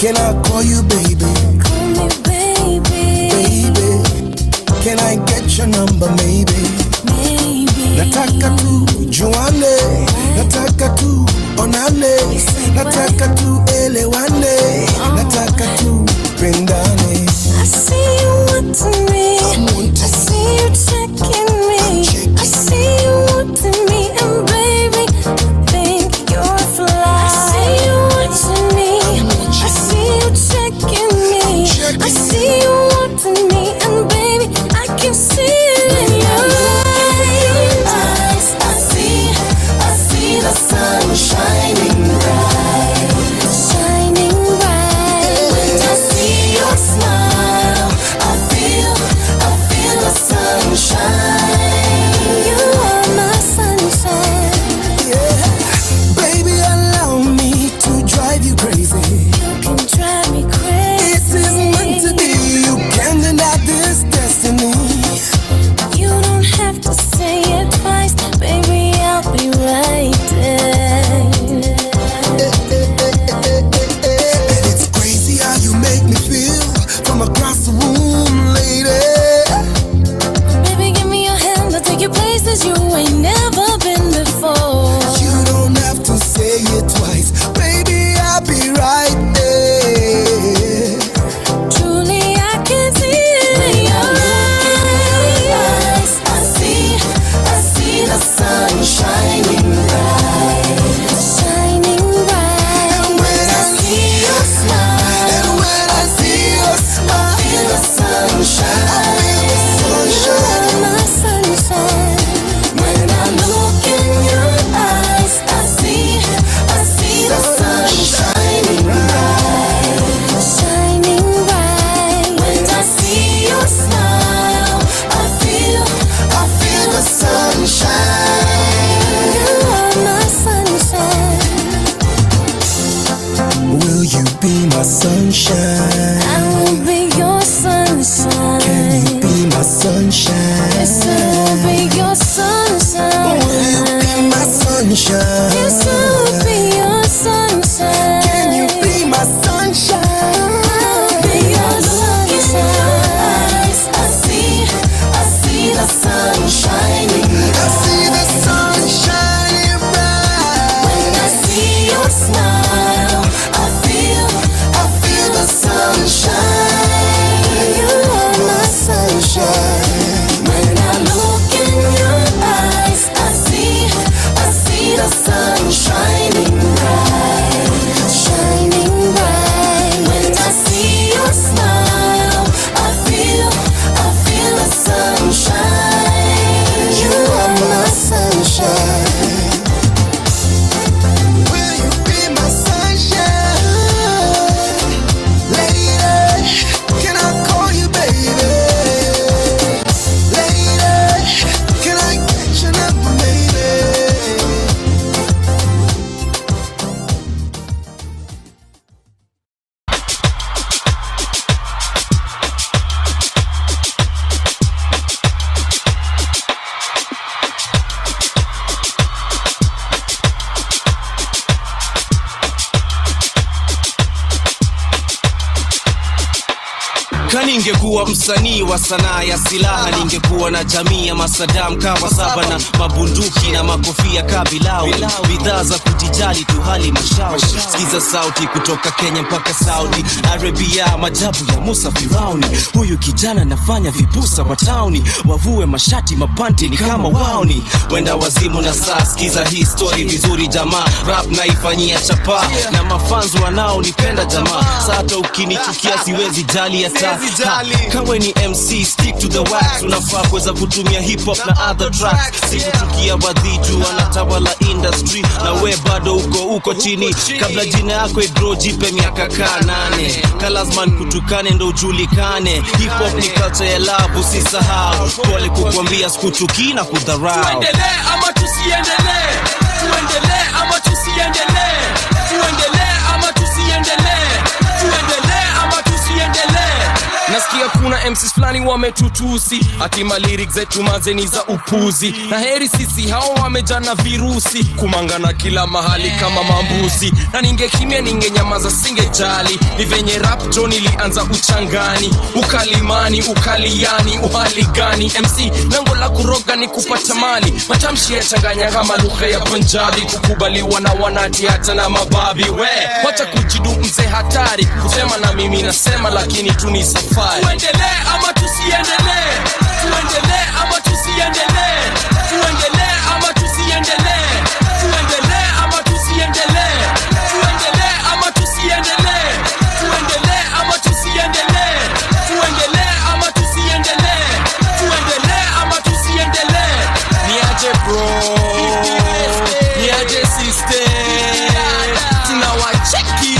Can I call you baby? Call me baby. Baby, can I get your number maybe? Maybe. Nataka tu juane, nataka tu onane, nataka tu elewane, nataka tu pendane. I see you wanting me, I see you checking me, I see you wanting me, and baby, I think you're fly. I see you watching me, I see you checking me, I see you wanting me, and baby, I can see it in your eyes. I see the sun shining bright, shining bright. When I see your smile, I feel the sunshine. You are my sunshine. Yeah, baby, allow me to drive you crazy. You can drive me crazy. This is meant to be. You can't deny this destiny. You don't have to say it twice, baby, I'll be right there. And it's crazy how you make me feel from across the room, lady. Baby, give me your hand, I'll take you places you ain't never been before. You don't have to say it twice, baby, I'll be right there. Truly, I can see it in your eyes. I see the sun shining bright, shining bright. And when I see your smile, And when I see your smile, I feel the sunshine. sunshine. You are my sunshine. When I look in your eyes, I see the sun shining bright, shining bright. When I see your smile, I feel the sunshine. You are my sunshine. Will you be my sunshine? I will be your sunshine. Can you be my sunshine? Yes, I will be your sunshine. Will you be my sunshine? Yes, I will be your sunshine. Can you be my sunshine? I'll be your sunshine. I see the sun shining. I see the sun shining bright. When I see your smile, I feel the sunshine. You are my sunshine. When I look in your eyes, I see the sun shining bright, shining bright. When I see your smile, I feel the sunshine. You are my sunshine. Will you be my sunshine? Lady, can I call you baby? Lady, can I get your number, baby? Ningekuwa msanii wa sanaa ya silaha, ningekuwa na jamii ya masadam kawa saba na mabunduki na makofia kabilau, bidhaa za kujijali tu hali mashao. Sikiza sauti kutoka Kenya mpaka Saudi Arabia, majabu ya Musa Firauni. Huyu kijana nafanya vibusa wa tauni, wavue mashati mapanti ni kama waoni. Wenda wazimu na saa, sikiza hii story vizuri jamaa. Rap naifanyia chapa na mafanzu wanao nipenda jamaa. Sata ukinichukia siwezi jali hata. Kawe ni MC, stick to the wax. Unafaa kuweza kutumia hip hop na other tracks. Sikuchukia wadhiju wanatawala industry, na we bado uko chini. Kabla jina yako igrow jipe miaka kaa 8. Kalazman kutukane ndo ujulikane. Hip hop ni culture ya love, usisahau. Pole kukwambia sikuchuki na kudharau. Tuendelee ama tusiendelee? Tuendelee ama tusiendelee? Tuendelee ama tusiendelee? Tuendelee ama tusiendelee? Nasikia kuna MCs flani wametutusi ati lyrics zetu mazeni za upuzi, na heri sisi hao wamejana virusi kumangana kila mahali kama mambuzi. Na ningekimia ningenyamaza singejali, ni venye rap John ilianza uchangani, ukalimani, ukaliani, uhali gani. MC lango la kuroga ni kupata mali, matamshi ya changanya kama lugha ya Punjabi, kukubaliwa na wanati hata na mababi. We wacha kujidu mzee hatari, kusema na mimi nasema lakini tu ni safari. Tuendelee ama tusiendelee, tuendelee ama tusiendelee, tuendelee ama tusiendelee, tuendelee ama tusiendelee, tuendelee ama tusiendelee, tuendelee ama tusiendelee, tuendelee ama tusiendelee, tuendelee ama tusiendelee. Niaje bro, niaje sister, tunawacheki.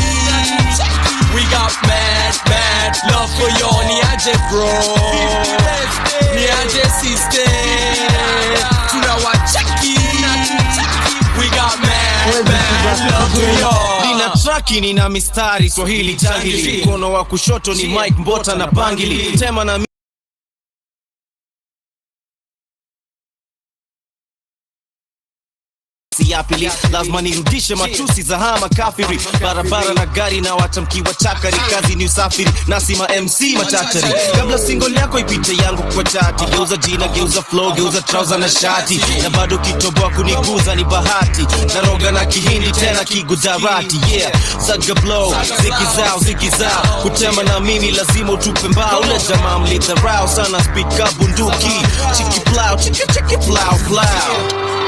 We got mad love for you. Niaje bro, niaje sister, tunawacheki. We got mad love for you. Nina traki, nina mistari, Swahili jangili. Mkono wa kushoto ni Mike Mbota na Bangili. Tema na ya pili, lazima nirudishe matusi za hama kafiri. Barabara na gari na watamkiwa chakari, kazi ni usafiri, nasima MC matachari. Kabla single yako ipite yangu kwa chati, geuza jina, geuza flow, geuza trouser na shati, na bado kitoboa kuniguza ni bahati. Naroga na kihindi tena kigujarati, yeah. Zaga blow, ziki zao, kutema na mimi lazima utupe mbao. Ule jamaa mlidharau sana, speak up bunduki, chiki plow, chiki plow.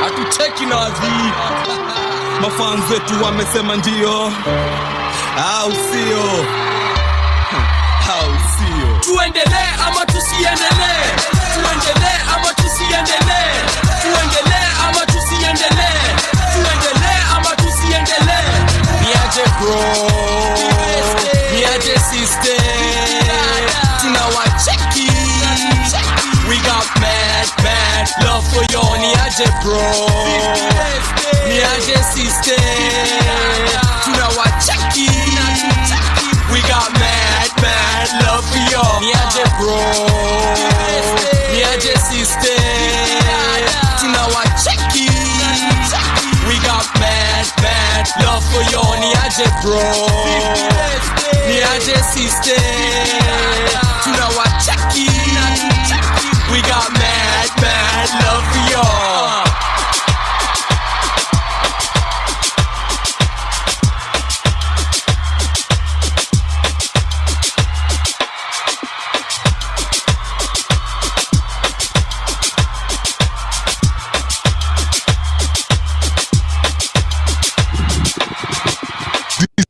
Hatuteki nazi, mafans wetu wamesema ndio, au sio? Au sio? Tuendelee ama tusiendelee, tuendelee ama tusiendelee, tuendelee ama tusiendelee, tuendelee ama tusiendelee. Niaje bro, niaje sister, tunawacheki. We got mad love for you. Niaje bro, niaje sister, tunawacheki. We got mad love for you. Niaje bro, niaje sister, tunawacheki. We got mad love for you. Niaje bro, niaje sister, tunawacheki. We got mad love for y'all.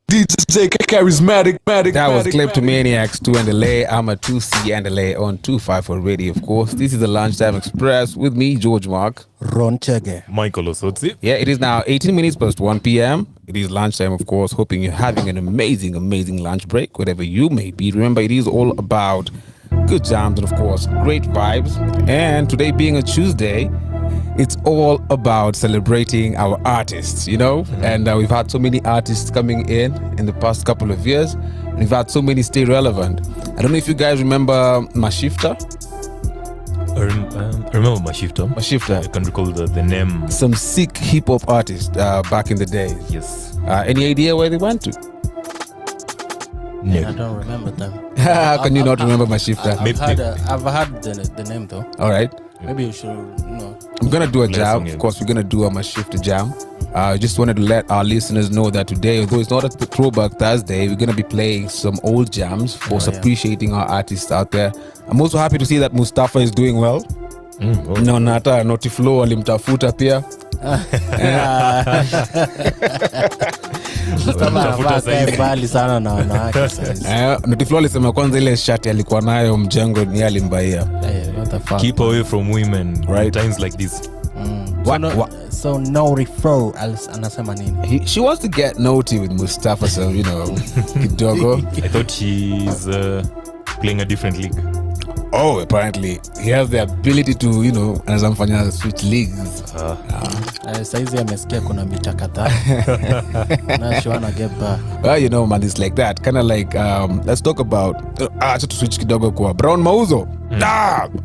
DJ Charismatic. That was Kleptomaniacs, Tuendelee ama 2C on 254 Radio, of course. This is the Lunchtime Express with me, George Mark. Ron Chege. Michael Osotsi. Yeah, it is now 18 minutes past 1 p.m. It is lunchtime, of course. Hoping you're having an amazing lunch break, whatever you may be. Remember, it is all about good jams and, of course, great vibes. And today being a Tuesday, it's all about celebrating our artists, you know? Mm-hmm. And we've had so many artists coming in the past couple of years. And we've had so many stay relevant. I don't know if you guys remember Mashifta. I remember Mashifta. I can recall the name. Some sick hip-hop artist back in the days. Yes. Any idea where they went to? No. I don't remember them. How can you not remember Mashifta? I've heard the name though. All right. Maybe you should know. I'm going to do a jam. Of course, we're going to do a Mashifta jam. Just wanted to let our listeners know that today, although it's not a Throwback Thursday, we're going to be playing some old jams for appreciating our artists out there. I'm also happy to see that Mustafa is doing well. No, nata Notiflow alimtafuta pia. Mbali sana na wanawake sasa. Notiflow alisema kwanza ile shati alikuwa nayo mjengo ni alimbaia. Keep away from women, right? Times like this. So no refer anasema nini? She wants to get naughty with Mustafa, so you know, kidogo. I thought she's playing a different league. Oh, apparently he has the ability to, anaweza mfanya switch leagues. Saizi amesikia kuna mita kadhaa. Na she wanna get back. Well, man, it's like that. Kind of like, let's talk about, acha to switch kidogo kwa Brown Mauzo.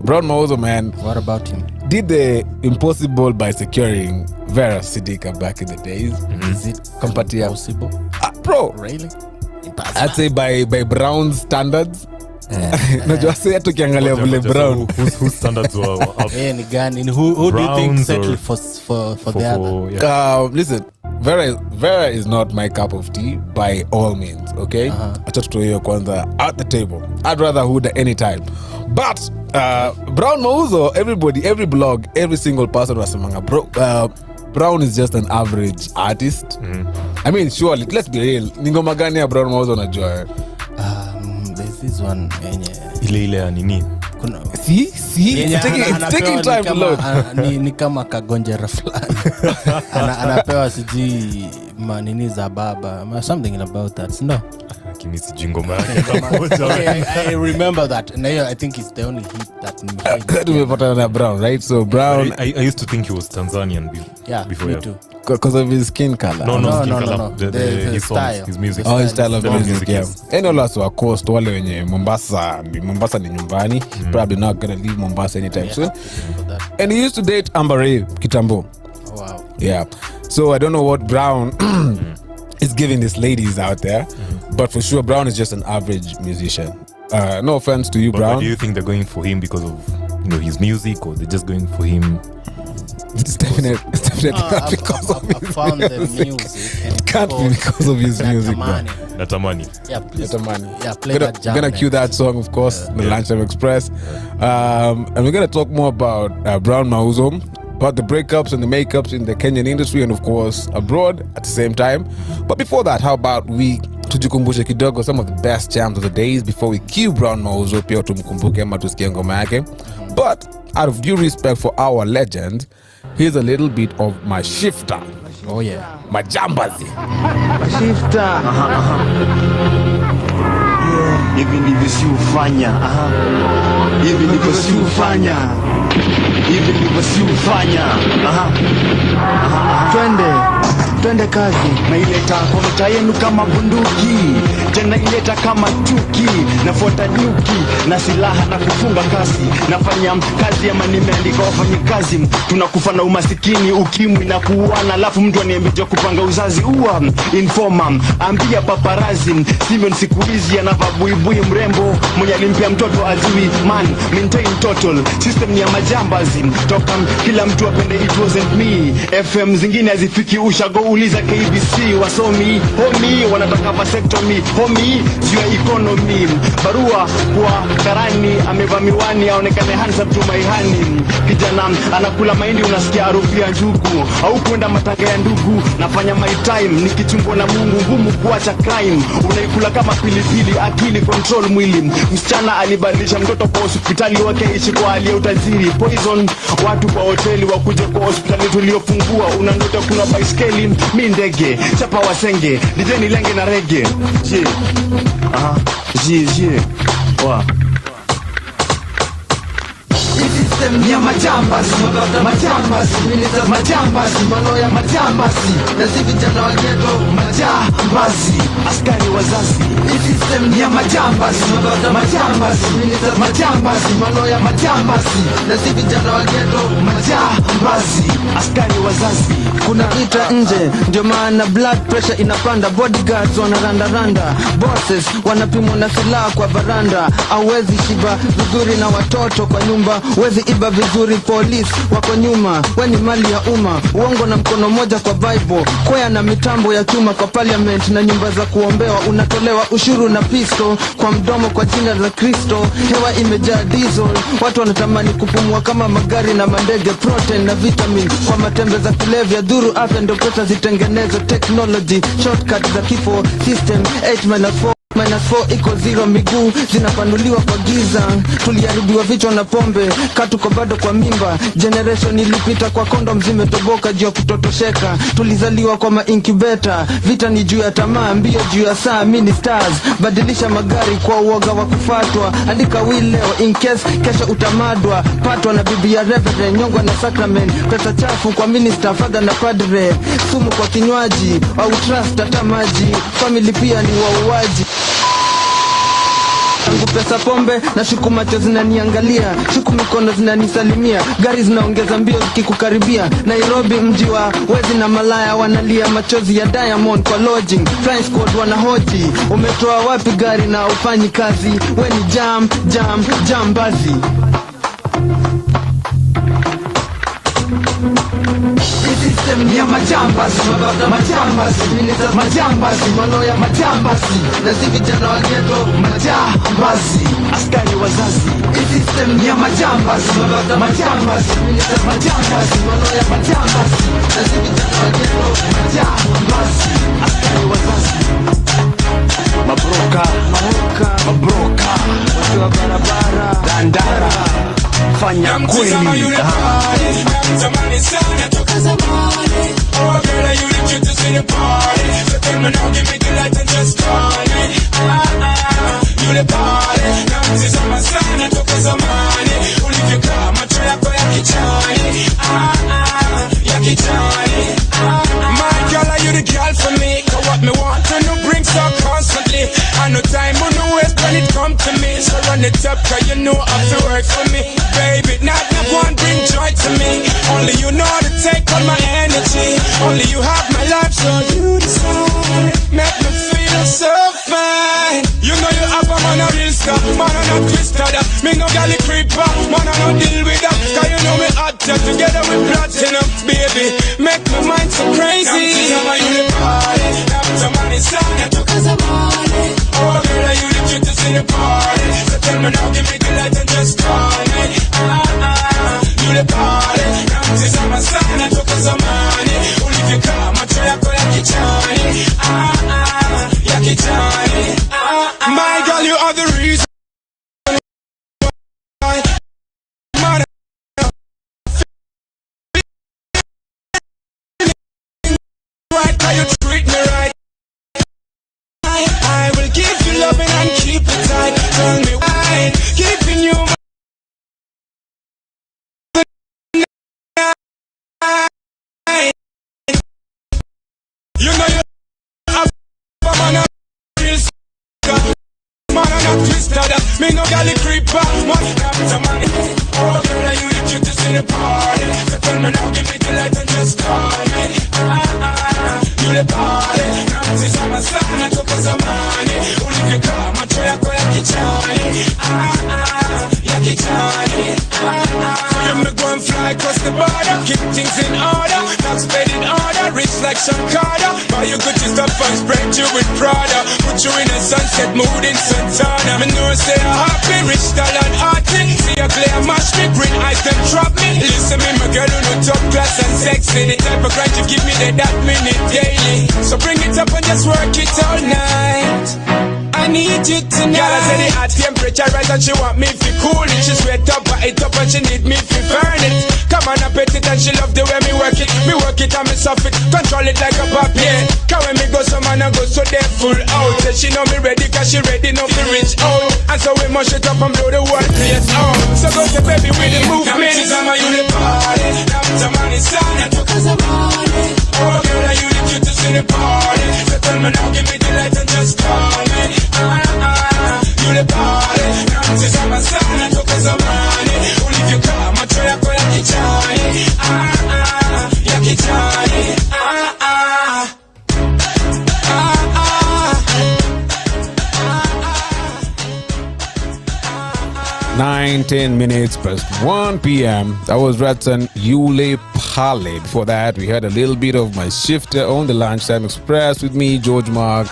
Brown Mauzo, man. What about him? Did the impossible by securing Vera Sidika back in the days. Is it possible? Bro. Really? Impossible. I'd say by Brown standards. Najua sasa tukiangalia vile Brown whose standards were up. Ni gani? Who do you think settled for the other? Yeah. Listen, Vera is not my cup of tea by all means, okay? Acha tutoe kwanza at the table. I'd rather hood at any time. But Brown Mauzo, every blog, every single person wasemanga Brown is just an average artist. I mean, surely, let's be real. Ni ngoma gani ya Brown Mauzo unajua? There's this one ile ya nini? Kuna it's taking time to load. Ni kama kagonjera fulani. Anapewa siji manini za baba. Something about that. No. Lakini sijui ngoma yake. I remember that. And I think it's the only hit that tumepata na Brown, right? So Brown, I used to think he was Tanzanian before. Me too. Because of his skin color. No. His style. His music. His style of music, yeah. And all us were coast, wale wenye Mombasa ni nyumbani. Probably not gonna leave Mombasa anytime soon. And he used to date Amber Ray Kitambo. Oh, wow. Yeah. So I don't know what Brown is giving these ladies out there, but for sure Brown is just an average musician. No offense to you, Brown. But do you think they're going for him because of his music, or they're just going for him? It's definitely not because of his found music. The music. It can't be because of his music, bro. Natamani. Yeah, please. Natamani. Yeah, play that jam. We're gonna cue that song, of course, the Lunchtime Express. And we're gonna talk more about Brown Mauzo, about the breakups and the makeups in the Kenyan industry, and of course abroad at the same time. But before that, how about we tujikumbushe kidogo some of the best jams of the days before we cue Brown Mauzo pia tumkumbuke ama tusikie ngoma yake. But out of due respect for our legend, here's a little bit of my shifter. Oh yeah. Majambazi. Shifter. Hivi ndivyo si ufanya. Hivi ndivyo si ufanya. Hivi ndivyo si ufanya. Twende kazi. Naileta kwa yenu kama bunduki, tena ileta kama chuki. Nafuata nyuki na silaha na kufunga kasi. Nafanya kazi ama nimeandika wafanyikazi. Tunakufa na umasikini, ukimwi na kuuana, alafu mtu aniambia kupanga uzazi. Informa ambia paparazi Simon siku hizi anavaa buibui mrembo mwenye alimpia mtoto ajui. Man, maintain total system ni ya majambazi. Toka kila mtu apende it wasn't me. FM zingine hazifiki ushago, uliza KBC. Wasomi homi wanataka vasectomy. Homi sio economy. Barua kwa karani amevaa miwani aonekane handsome to my honey. Kijana anakula mahindi unasikia harufu ya njugu. Au kwenda matanga ya ndugu. Nafanya my time nikichungwa na Mungu, ngumu kuacha crime. Unaikula kama pilipili, akili control mwili. Msichana alibadilisha mtoto kwa hospitali wake ishi kwa hali ya utajiri. Poison watu kwa hoteli wakuje kwa hospitali tuliofungua. Unandoto kuna baiskeli, mi ndege, chapa wasenge, dijeni lenge na rege. Wa System ya majambasi, maloya majambasi, na si vijana wa ghetto majambazi, askari wazazi. System ya majambasi, maloya majambasi, na si vijana wa ghetto majambazi, askari wazazi. kuna vita nje, ndio maana blood pressure inapanda. Bodyguards wanarandaranda, bosses wanapimwa na silaha kwa varanda. Hawezi shiba vizuri na watoto kwa nyumba, wezi iba vizuri, police wako nyuma. Weni mali ya umma, uongo na mkono moja kwa Bible. Kwea na mitambo ya chuma kwa parliament na nyumba za kuombewa. Unatolewa ushuru na pisto kwa mdomo kwa jina la Kristo. Hewa imejaa diesel, watu wanatamani kupumua kama magari na mandege. Protein na vitamin kwa matembe za kulevya, dhuru afya ndo pesa zitengenezwe. Technology, shortcut za kifo, system 8-4 -4 iko 0, miguu zinapanuliwa kwa giza. Tuliharibiwa vichwa na pombe, katuko bado kwa mimba. Generation ilipita kwa kondom zimetoboka juu ya kutotosheka. Tulizaliwa kwa incubator, vita ni juu ya tamaa, mbio juu ya saa. Mini stars, badilisha magari kwa uoga wa kufatwa. Andika will leo in case kesho utamadwa. Patwa na bibi ya reverend, nyongwa na sacrament. Pesa chafu kwa minister, father na padre. Sumu kwa kinywaji, au trust hata maji. Family pia ni wauaji. Tangu pesa pombe na shuku macho zinaniangalia, shuku mikono zinanisalimia, gari zinaongeza mbio zikikukaribia. Nairobi mji wa wezi na malaya, wanalia machozi ya Diamond kwa lodging. Flying squad wanahoji, umetoa wapi gari na ufanyi kazi? We ni jambazi. System ya majambazi, majambazi, manoya majambazi, na si vijana wa ghetto majambazi, askari wazazi. System ya majambazi, majambazi, manoya majambazi, na si vijana wa ghetto majambazi, askari wazazi. Mabroka, watu wa barabara, dandara, fanya kweli. Zamani sana toka zamani. Oh girl, you the cutest in the party. So tell me now, give me the light and just call me. You the party. Namzi zamani sana toka zamani. Ulivyokaa macho yako ya kichani. Ya kichani. My girl, are you the girl for me? Cause what me want to know brings up constantly. I know time on the waste when it come to me. So run it up, cause you know I have to work for me. Baby, not one bring joy to me. Only you know to take all my energy. Only you have my life, so you decide. Make me feel so fine. You know you have a man a real star, man a not twister that. Me no galley creeper, man a no deal with that. Cause you know me hot together with platinum. Baby, make my mind so crazy. Now you the party, now somebody sang it took us a morning. Oh girl, you the cutest in the party. So tell me now, give me the light and just call me. You the party, namzi zamani sana toka zamani. Ulivyokaa macho yako ya kichani, ya kichani. My girl, you are the reason why. Man, right how you treat me right. I will give you loving and keep it tight. Tell me why, keeping you. You know you have a man a real man a not twister that. Me no galley creeper, man a man. Oh girl, you the cutest in the party. So tell me now, give me the light and just call me. You the party, namzi zamani sana toka zamani. Ulivyokaa macho yako ya kichani, ya kichani. So you me go and fly across the border, keep things in order, not spend in order, rich like Sean Carter. Buy you Gucci stuff and spread you with Prada. Put you in a sunset mood in Santana. Me know say I'm happy, rich style and arty. See a clear mash me, green eyes can trap me. Listen me, my girl, you know top class and sexy. The type of grind you give me that minute daily. So bring it up and just work it all night. I need you tonight. Girl, I say the hot temperature rise and she want me to cool it. She sweat up, but it up and she need me to burn it. Come on, I bet it and she love the way me work it. Me work it and me soft it, control it like a pop, yeah. Cause when me go, some man I go so they full out. Say she know me ready, cause she ready enough to reach out. And so we must shut up and blow the whole place out. So go say baby with the movement. Now me I'm a you the party. Now the man is on it took us a morning. Oh girl, are you the cutest in the party? So tell me now, give me the light and just call me. You the party. Namzi zamani sana toka zamani. Ulivyokaa macho yako ya kichani, ya kichani. 19 minutes past 1 p.m. That was Ratson Yule Pale. Before that, we had a little bit of my shifter on the Lunchtime Express with me, George Mark,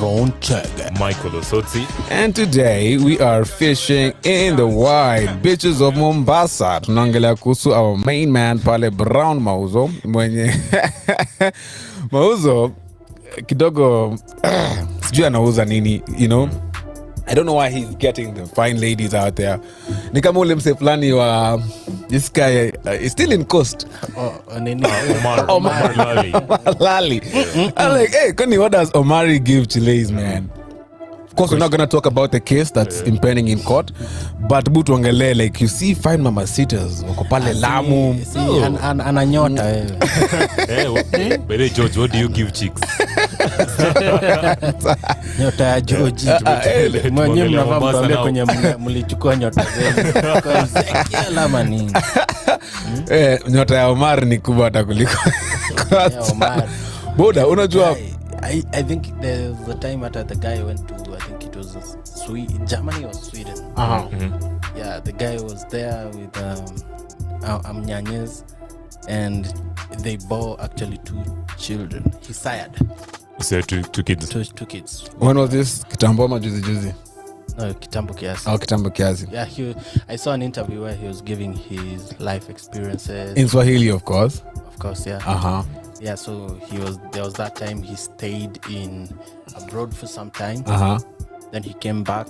Ron Chag, Michael Osotsi. and today we are fishing in the wide beaches of Mombasa. Tunaangalia kuhusu our main man pale Brown Mauzo mwenye Mauzo kidogo sijui anauza nini, you know. I don't know why he's getting the fine ladies out there. Ni kama ule mse fulani wa this guy is still in Coast. Omar Lali. I'm like, hey, Connie, what does Omari give Chiles, man? Of course, we're not going to talk about the case that's impending in court, but butuangele, like, you see fine mamasitas wako pale Lamu. Ana nyota wewe. By the George, what do you give chicks? Nyota ya George. Mwenye mnavaa mtuambia kwenye mlichukua nyota zenu. Kwa Ezekiel ama nini? Nyota ya Omar ni kubwa hata kuliko. Omar. Boda, unajua I think there was a time after the guy went to, I think it was Germany or Sweden. Yeah, the guy was there with Nyanyes, and they bore actually 2 children. He sired. So two kids. Two kids. When was this? Kitambo ama juzi? No, kitambo kiasi. Oh, kitambo kiasi. Yeah, I saw an interview where he was giving his life experiences. In Swahili, of course. Of course, yeah. Yeah, so there was that time he stayed abroad for some time. Then he came back,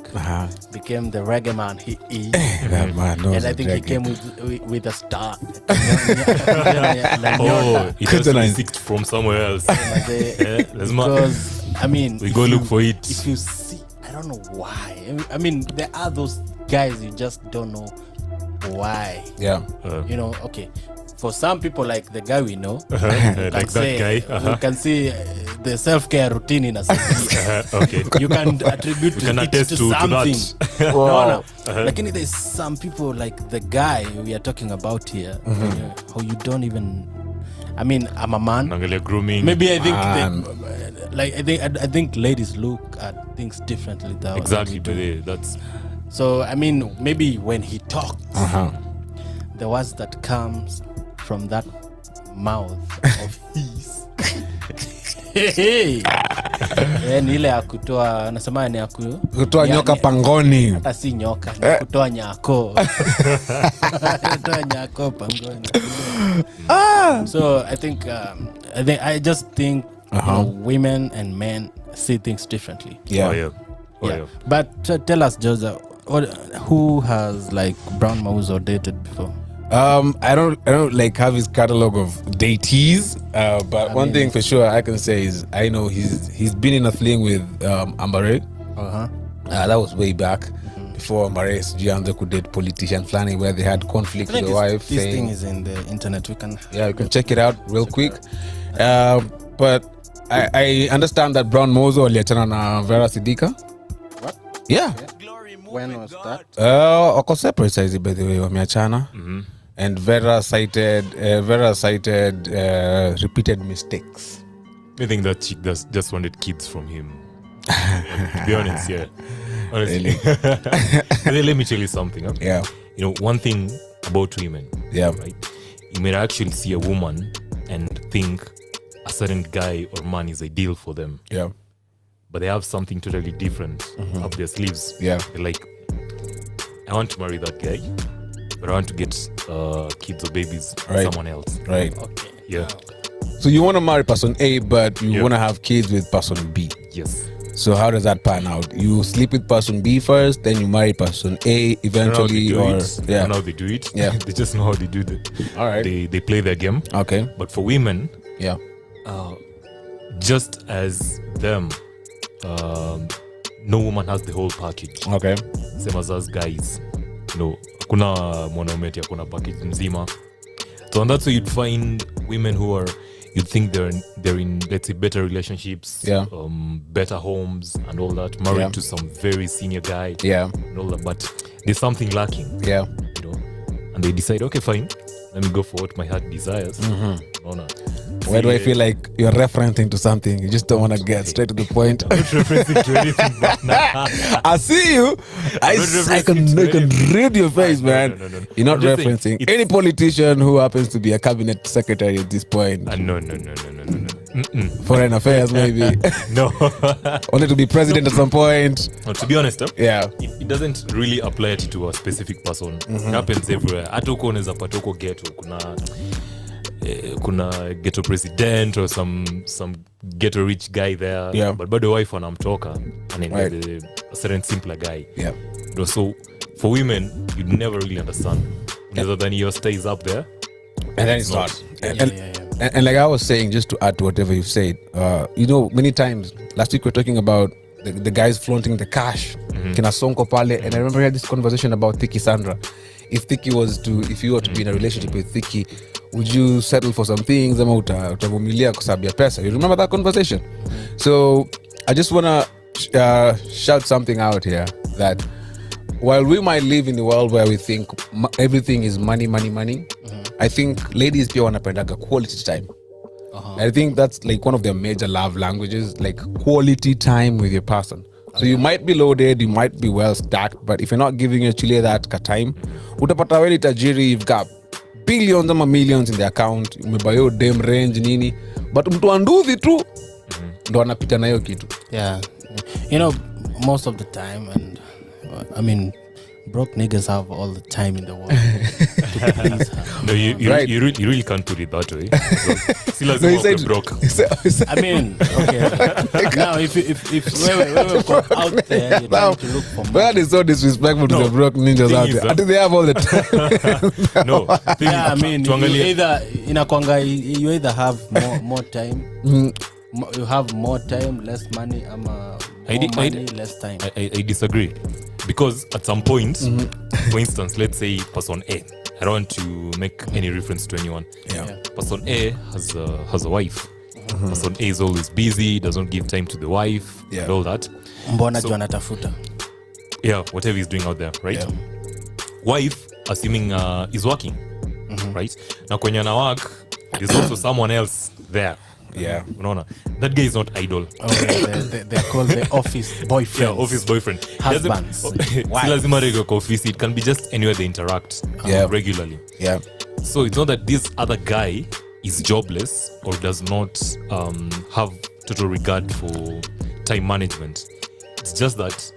became the reggae man he is. That man knows. And I think he came with a star. He just received from somewhere else. Because, I mean, we go look for it. If you see, I don't know why. I mean, there are those guys you just don't know why. Yeah. You know, okay. For some people like the guy we know, like that guy, you can see the self-care routine in a sense. Okay. You can attribute it to something. Wow. Lakini there's some people like the guy we are talking about here, how you don't even. I mean, I'm a man. Grooming. Maybe I think I think ladies look at things differently. Exactly. That's. So I mean, maybe when he talks, the words that comes from that mouth of his ni ile ya kutoa, nasema ni ya kutoa nyoka pangoni. Hata si nyoka, ni kutoa nyako. Kutoa nyako pangoni. So I just think women and men see things differently. Yeah. But tell us, Joseph, who has like Brown Mauzo dated before? I don't like have his catalog of datees, but one thing for sure I can say is I know he's been in a fling with Ambare. That was way back before Ambare Jianze could date politician planning where they had conflict with the wife. This thing is in the internet. You can check it out real quick. But I understand that Brown Mauzo aliachana na Vera Sidika. What? Yeah. When was that? Wako separate size by the way, wameachana. And Vera cited repeated mistakes. I think that chick just wanted kids from him. To be honest, yeah. Honestly. Let me tell you something. Yeah. You know, one thing about women. Yeah. Right? You may actually see a woman and think a certain guy or man is ideal for them. Yeah. But they have something totally different up their sleeves. Yeah. They're like, I want to marry that guy, but I want to get kids or babies with someone else. Right. Okay. Yeah. So you want to marry person A, but you want to have kids with person B. Yes. So how does that pan out? You sleep with person B first, then you marry person A eventually, I don't know how they do it. Yeah. They just know how they do it. All right. They play their game. Okay. But for women, yeah, just as them, no woman has the whole package. Okay. Same as us guys. No, kuna mwanaume ati kuna package mzima. So and that's why you'd find women who are, you'd think they're in let's say better relationships, better homes and all that, married to some very senior guy, and all that, but there's something lacking. Yeah. You know, and they decide, okay, fine, let me go for what my heart desires. Why do I feel like you're referencing to something? You just don't want to get straight to the point. I'm not referencing to anything, but I see you. I can read your face, man. No. You're not referencing any politician who happens to be a cabinet secretary at this point. No. Foreign affairs, maybe. No. Only to be president at some point. Well, to be honest, it doesn't really apply to a specific person. It happens everywhere. Hata uko unaweza pata uko ghetto kuna kuna ghetto president or some ghetto rich guy there, but bado wife wanamtoka and then a certain simpler guy. So for women you'd never really understand. Other than your stay is up there and then it's not. And like I was saying, just to add to whatever you've said, many times last week we're talking about the guys flaunting the cash, kina Sonko pale, and I remember we had this conversation about Thiki Sandra. If you were to be in a relationship with Thiki, would you settle for some things ama utavumilia kwa sababu ya pesa? You remember that conversation? So I just wanna shout something out here that while we might live in the world where we think everything is money, I think ladies pia wanapendaga quality time. I think that's like one of their major love languages, like quality time with your person. So you might be loaded, you might be well stacked, but if you're not giving your chile that time, utapata weni tajiri, you've got billions ama millions in the account, umebayo dem range nini, but mtu anduthi tu ndo anapita na hiyo kitu. Yeah, most of the time, and I mean, broke niggas have all the time in the world to please her. No, you really can't put it that way. So, he said broke. I mean, okay. Now, if we go out there, you need to look for money. That is so disrespectful to the broke ninjas out there. I think they have all the time. No. Yeah, I mean, you either have more time. You have more time, less money, less time. I disagree. Because at some point, for instance, let's say person A, I don't want to make any reference to anyone. Person A has a wife. Person A is always busy, doesn't give time to the wife, and all that. Mbona jua anatafuta. Yeah, whatever he's doing out there, right? Wife, assuming is working, right? Now kwenye ana work, there's also someone else there. Yeah, unaona, that guy is not idle. They call the office boyfriend. Yeah, office boyfriend. Husbands. Lazima rego office. It can be just anywhere they interact regularly. Yeah. So it's not that this other guy is jobless or does not have total regard for time management. It's just that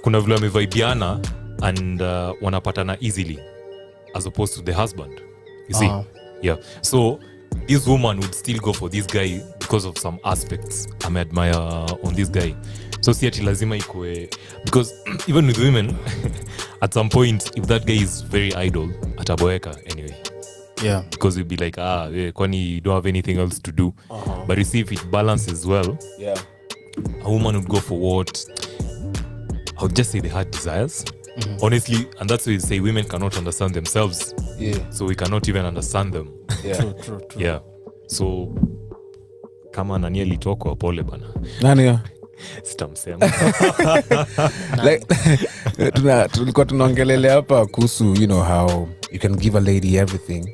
kuna vile wamevaibiana and wanapatana easily as opposed to the husband. You see? Yeah. So this woman would still go for this guy because of some aspects I admire on this guy. So si ati lazima ikue, because even with women at some point if that guy is very idle ataboeka anyway. Yeah. Because you'll be like, kwani you don't have anything else to do. But you see if it balances well, a woman would go for what I would just say they had desires. Honestly, and that's why you say women cannot understand themselves. So we cannot even understand them. True. Yeah. So kama nani alitoko pole bana. Nani? Sitamsema. Like tulikuwa tunaongelelea hapa kuhusu, how you can give a lady everything.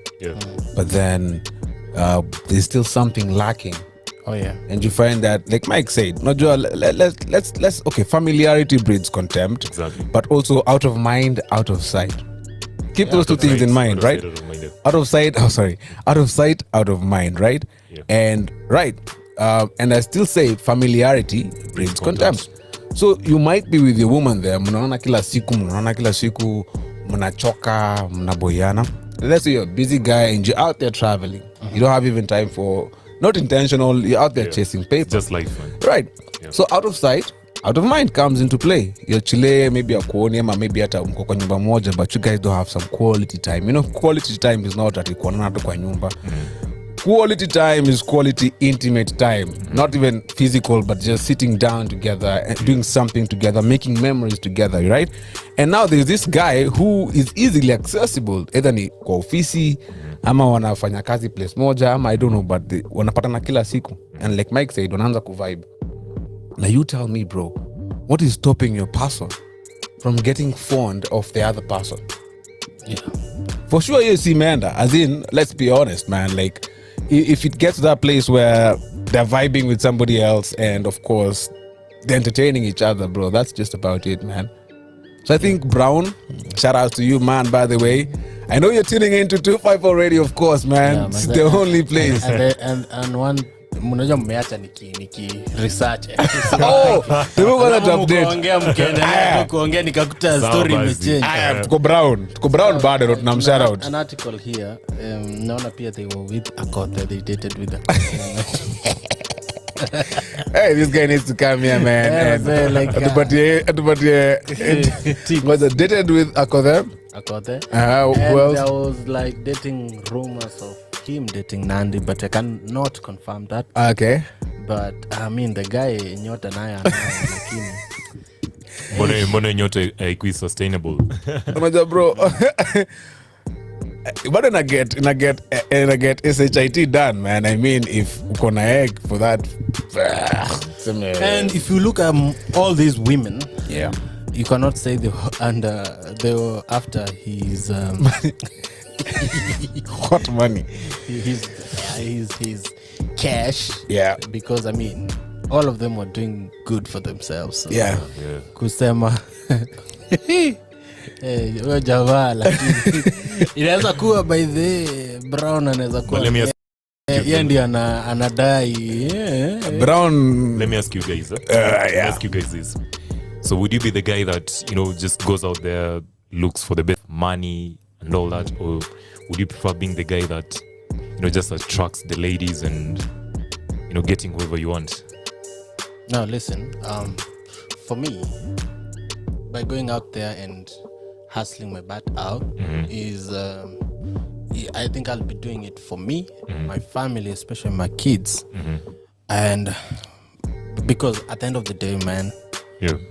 But then there's still something lacking. Oh yeah. And you find that, like Mike said, let's familiarity breeds contempt. Exactly. But also out of mind, out of sight. Keep those two things in mind, right? Out of sight, out of mind, right? And and I still say familiarity breeds contempt. So you might be with your woman there, mnaona kila siku, mnachoka, mnaboyana. Let's say you're a busy guy and you're out there traveling. You don't have even time for, not intentional, you're out there chasing paper. Just life, man. Right. So out of sight, out of mind comes into play. You're chile, maybe a kuoni, ama maybe hata mko kwa nyumba moja, but you guys don't have some quality time. Quality time is not that kuonana tu kwa nyumba. Quality time is quality intimate time. Not even physical, but just sitting down together and doing something together, making memories together, right? And now there's this guy who is easily accessible. Either ni kwa ofisi, ama wanafanya kazi place moja, ama I don't know, but wanapatana kila siku. And like Mike said, wanaanza kuvibe. Now you tell me, bro, what is stopping your person from getting fond of the other person? Yeah. For sure, yes, Amanda. As in, let's be honest, man. Like, if it gets to that place where they're vibing with somebody else and, of course, they're entertaining each other, bro, that's just about it, man. So I think, Brown, shout out to you, man, by the way. I know you're tuning into 254 Radio, of course, man. Yeah, it's the only place. And one mnajua mmeacha niki research. Tumekuwa na update. Ongea mkiendelea kuongea nikakuta story imechange. Tuko brown bado tuna shout out. An article here, naona pia they were with Akothee, they dated with Hey, this guy needs to come here, man. Yeah, like, was dated with Akothee? Who else? There was like dating rumors of him dating Nandi, but I cannot confirm that. Okay. But I mean, the guy Nyota naye lakini mbona Nyota haikuwa sustainable. Unajua bro. But I get SHIT done, man. I mean, if uko na egg for that. And if you look at all these women, yeah, you cannot say they were after his what money? His cash. Yeah. Because I mean, all of them were doing good for themselves. So, yeah. Kusema wewe jamaa lakini inaweza kuwa by the Brown anaweza kuwa yeye ndiye anadai Brown. Let me ask you guys. Ask you guys this. So would you be the guy that, just goes out there, looks for the best money and all that, or would you prefer being the guy that, just attracts the ladies and, getting whoever you want? No, listen. For me, by going out there and hustling my butt out is I think I'll be doing it for me, my family, especially my kids, and because at the end of the day, man,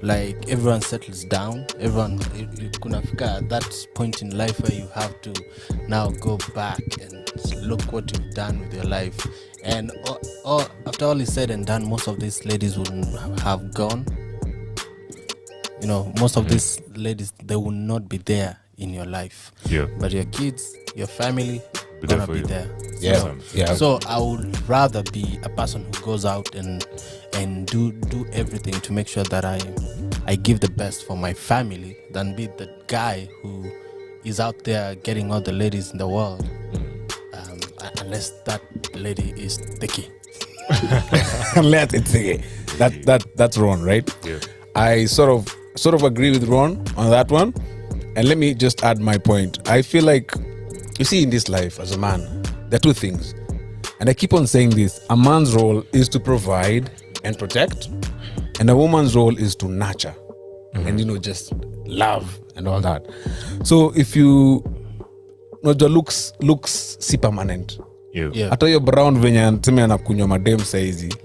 like everyone settles down. Everyone, you kunafika at that point in life where you have to now go back and look what you've done with your life, and after all is said and done, most of these ladies will have gone. Most of these ladies, they will not be there in your life. Yeah. But your kids, your family, gonna be there. Yeah. So I would rather be a person who goes out and do everything to make sure that I give the best for my family than be the guy who is out there getting all the ladies in the world. Unless that lady is thicky. Unless it's thicky. That's Ron, right? Yeah. I sort of agree with Ron on that one. And let me just add my point. I feel like, you see, in this life as a man, there are two things. And I keep on saying this. A man's role is to provide and protect. And a woman's role is to nurture. And, just love and all that. So if the looks si permanent. Yeah. Hata hiyo Brown venye anasema anakunywa madem saizi.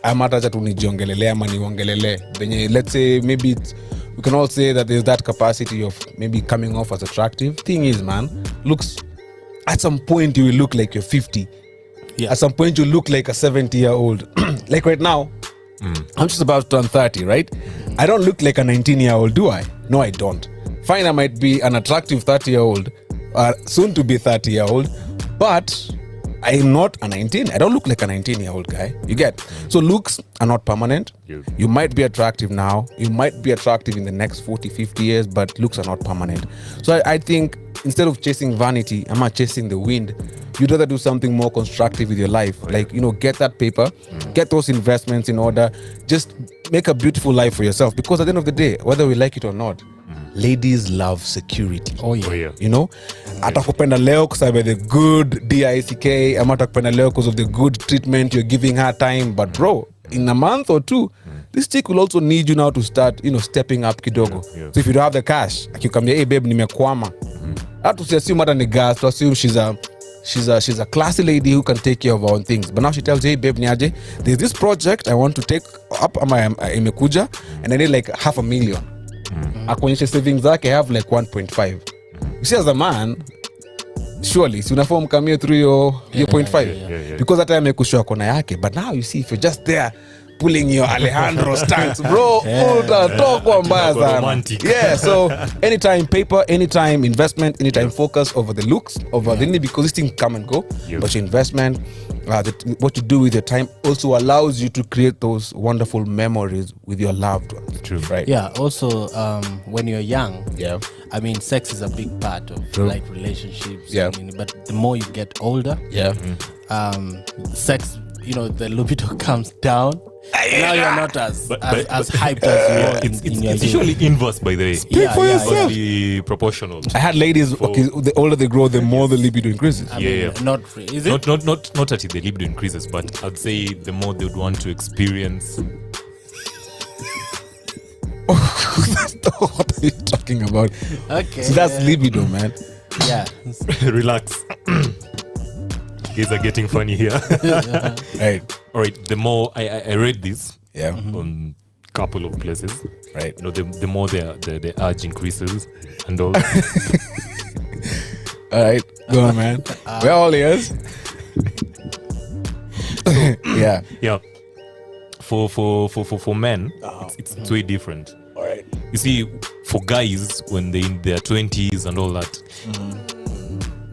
Ama hata tu nijiongelele ama niongelele. Venye, let's say, maybe we can all say that there's that capacity of maybe coming off as attractive. Thing is, man, looks, at some point you will look like you're 50. Yeah. At some point you look like a 70-year-old. Like right now, I'm just about to turn 30, right? I don't look like a 19-year-old, do I? No, I don't. Fine, I might be an attractive 30-year-old, soon to be 30-year-old, but I'm not a 19. I don't look like a 19-year-old guy. You get? So looks are not permanent. Yeah. You might be attractive now. You might be attractive in the next 40, 50 years, but looks are not permanent. So I think instead of chasing vanity, I'm not chasing the wind. You'd rather do something more constructive with your life. Like, get that paper, get those investments in order. Just make a beautiful life for yourself. Because at the end of the day, whether we like it or not, ladies love security. Oh yeah. Atakupenda leo because of the good DICK, ama atakupenda leo because of the good treatment you're giving her time. But bro, in a month or two, this chick will also need you now to start, stepping up kidogo. Yeah. So if you don't have the cash, akikwambia, hey babe, nimekwama. Hata usiassume hata ni gas, to assume she's a classy lady who can take care of her own things. But now she tells you, hey babe, niaje, there's this project I want to take up, ama imekuja, and I need like $500,000. Akuonyeshe savings zake have like 1.5. You see, as a man, surely si unafaa mkamie through your 0.5 because hata amekushwa kona yake. But now you see, if you're just there pulling your Alejandro stance, bro, utatokwa mbaya sana. Yeah, so anytime paper, anytime investment, anytime focus over the looks, over the, because these things come and go. But your investment, what you do with your time also allows you to create those wonderful memories with your loved ones. True. Right? Yeah, also when you're young, Yeah. I mean, sex is a big part of like relationships. Yeah. But the more you get older, Yeah. sex the libido comes down. Now you're not as hyped as you were in your it's youth. usually inverse, by the way. Speak for yourself. Inversely proportional. I had ladies. Okay, the older they grow, the more the libido increases. I mean, not free. Is it? Not that the libido increases, but I'd say the more they would want to experience. What are you talking about? Okay. So that's libido, man. Yeah. Relax. Guys are getting funny here. Right. All right. The more I read this, on couple of places, right? The more the urge increases and all. All right, go on, man. We're all ears. Yeah. For men, it's way different. All right. You see, for guys, when they're in their 20s and all that,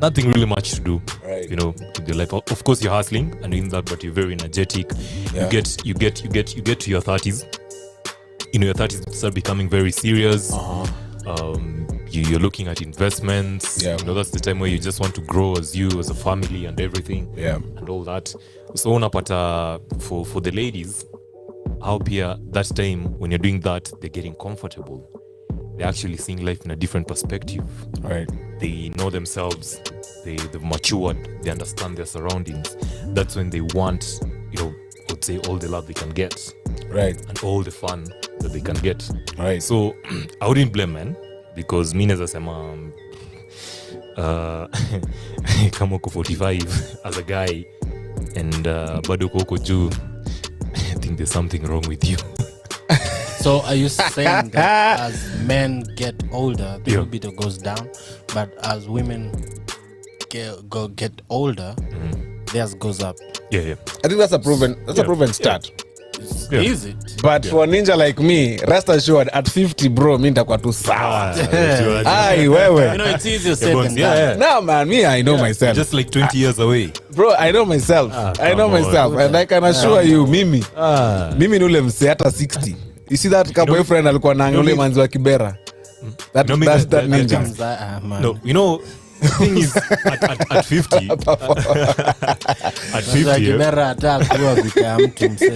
nothing really much to do. Right. In their life. Of course, you're hustling and doing that, but you're very energetic. Yeah. You get to your 30s. In your 30s, you start becoming very serious. You're looking at investments. Yeah. That's the time where you just want to grow as a family and everything. Yeah. And all that. So unapata for the ladies, how pia that time when you're doing that, they're getting comfortable. They're actually seeing life in a different perspective. Right. They know themselves. They've matured. They understand their surroundings. That's when they want, I would say, all the love they can get. Right. And all the fun that they can get. Right. So I wouldn't blame men, because mi naweza sema kama uko 45 as a guy and bado uko huko juu, I think there's something wrong with you. So are you saying that as men get older, the libido goes down, but as women get older, theirs goes up? Yeah. I think that's a proven stat. Is it? But for a ninja like me, rest assured, at 50, bro, mi nitakuwa tu sawa. Ai, wewe. It's easier said than done. No, man, me, I know myself. Just like 20 years away. Bro, I know myself. I know myself. And I can assure you, mimi nule mse hata 60. You see that boyfriend alikuwa na ule manzi wa Kibera? That's that ninja. No, the thing is, at 50, at 50, Kibera hata kuwa vita mtu mse.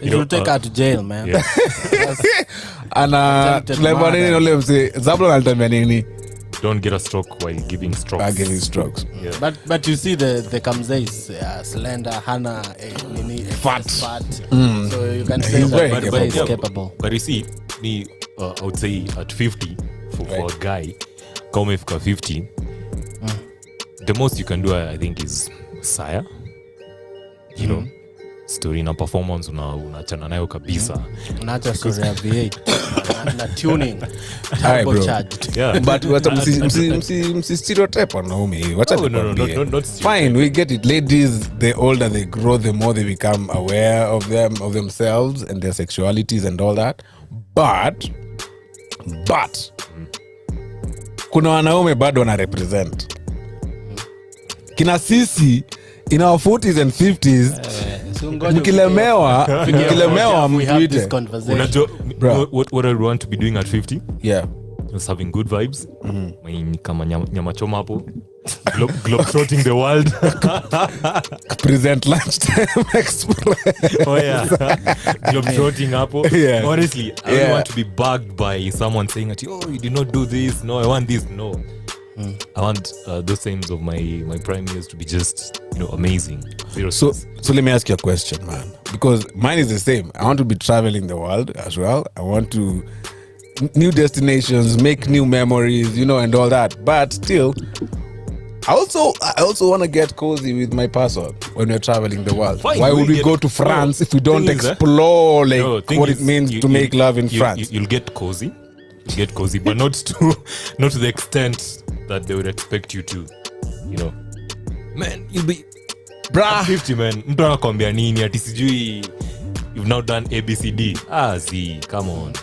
It will take her to jail, man. Yeah. Ana tulemba nini ule mse? Zablon alitambia nini? Don't get a stroke while giving strokes. Giving strokes. Yeah. But you see the Kamze is slender, Hana fat. So you can say He's very Kamze is capable. But you see, I would say at 50 for a guy, kama ifika 50, the most you can do, I think, is Saya. Story na performance unachana nayo kabisa. Unaacha story ya V8 na tuning. Alright, bro. Charged. Yeah. But msi stereotype wanaume. No, fine, we get it. Ladies, the older they grow, the more they become aware of themselves and their sexualities and all that. But kuna wanaume bado wana represent. Kina sisi in our 40s and 50s, mkilemewa mtuite. What I want to be doing at 50? Yeah. Just having good vibes. Kama nyama choma hapo. Globetrotting the world. Present lunchtime express. Oh yeah. Globetrotting hapo. Yeah. Honestly, I don't want to be bugged by someone saying that, oh, you did not do this. No, I want this. No. I want those times of my prime years to be just, amazing. So let me ask you a question, man. Because mine is the same. I want to be traveling the world as well. I want to new destinations, make new memories, and all that. But still, I also want to get cozy with my person when we're traveling the world. Fine, why would we go to France if we don't explore what it means to make love in France? You'll get cozy. But not to the extent that they would expect you to, Man, you'll be Bruh. 50, man. Mtu anakwambia nini ati sijui you've now done ABCD. See, come on.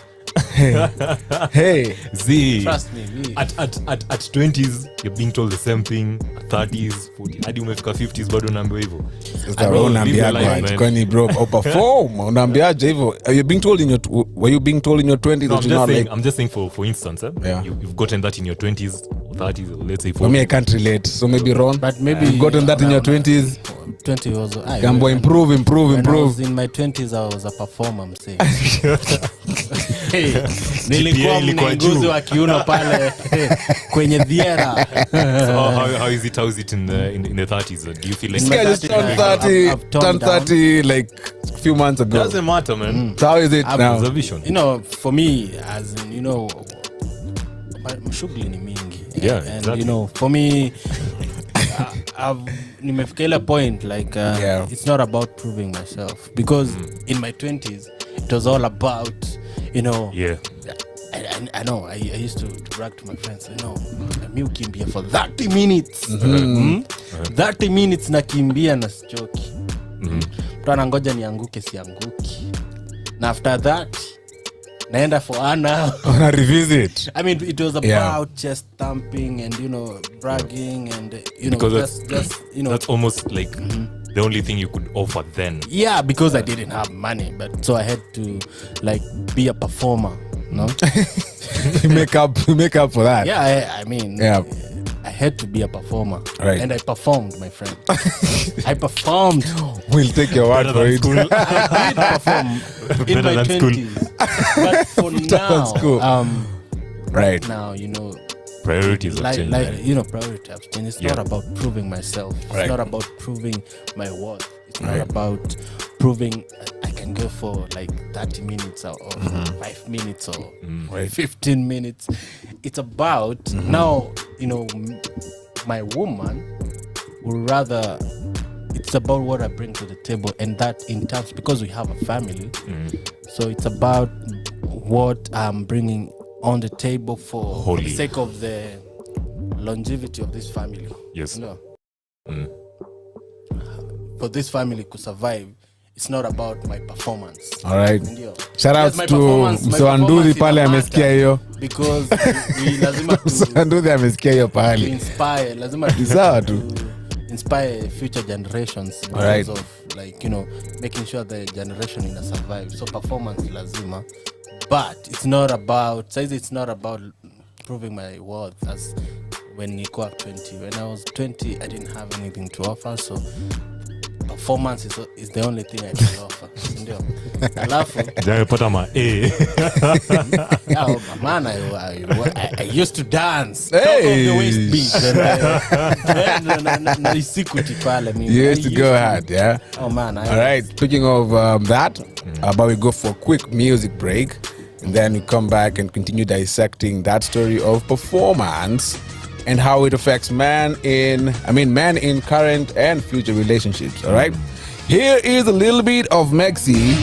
Hey. Z. Trust me. At 20s you're being told the same thing. At 30s, 40s, hadi umefika 50s bado unaambiwa hivyo. Sasa unaambiaje kwani bro perform unaambiaje hivyo? Were you being told in your 20s that you not like? I'm just saying for instance, you've gotten that in your 20s or 30s, let's say 40s. For me I can't relate, so maybe wrong, but maybe you've gotten that in your 20s. 20 was Gambo improve. When I was in my 20s I was a performer, I'm saying. Hey, nilikuwa mnenguzi wa kiuno pale kwenye dhiera. So how is it in the 30s? Do you feel like I just turned 30 like a few months ago? Doesn't matter, man. So how is it now? Observation. You know, for me, as in, you know, shughuli ni mingi. Yeah, and exactly. You know, for me, nimefika ile point like it's not about proving myself, because in my 20s it was all about, you know, I know I used to brag to my friends, you know, mi ukimbia for 30 minutes 30 minutes nakimbia na sichoki, mtu anangoja nianguke sianguki, na after that naenda for an hour on a revisit. I mean, it was about chest thumping and, you know, bragging and, you know, because just you know, that's almost like the only thing you could offer then. Yeah, because I didn't have money, but so I had to like be a performer, no? you make up for that. Yeah, I mean, I had to be a performer, right? And I performed, my friend. I performed. We'll take your word for it. I did perform in my 20s, but for now, right now, you know, priorities have changed. Like, you know, priorities have changed. It's not about proving myself. It's not about proving my worth. It's not about proving I can go for like 30 minutes or 5 minutes or 15 minutes. It's about now, you know, my woman would rather, it's about what I bring to the table, and that in terms, because we have a family, so it's about what I'm bringing on the table for the sake of the longevity of this family. Yes. You know? For this family to survive, it's not about my performance. All right. Shout out my to Mswanduthi pale amesikia hiyo. Because we lazima Mswanduthi amesikia hiyo pale. Inspire, lazima to inspire future generations because of, like, you know, making sure the generation ina survive. So performance lazima. But it's not about proving my worth as when you go up 20. When I was 20, I didn't have anything to offer, so performance is the only thing I can offer. Ndio. Alafu Jayapata ma man, I used to dance. Top of the waist beat. You used to go hard, yeah? Oh man. All right, speaking of that, but we go for a quick music break, and then we come back and continue dissecting that story of performance and how it affects men in current and future relationships. All right, here is a little bit of Maxi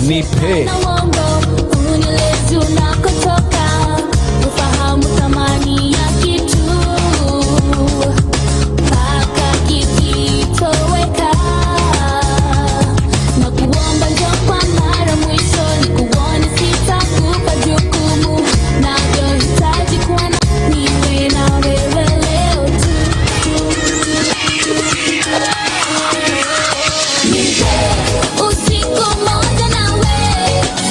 Nipe. Usiku moja nawe,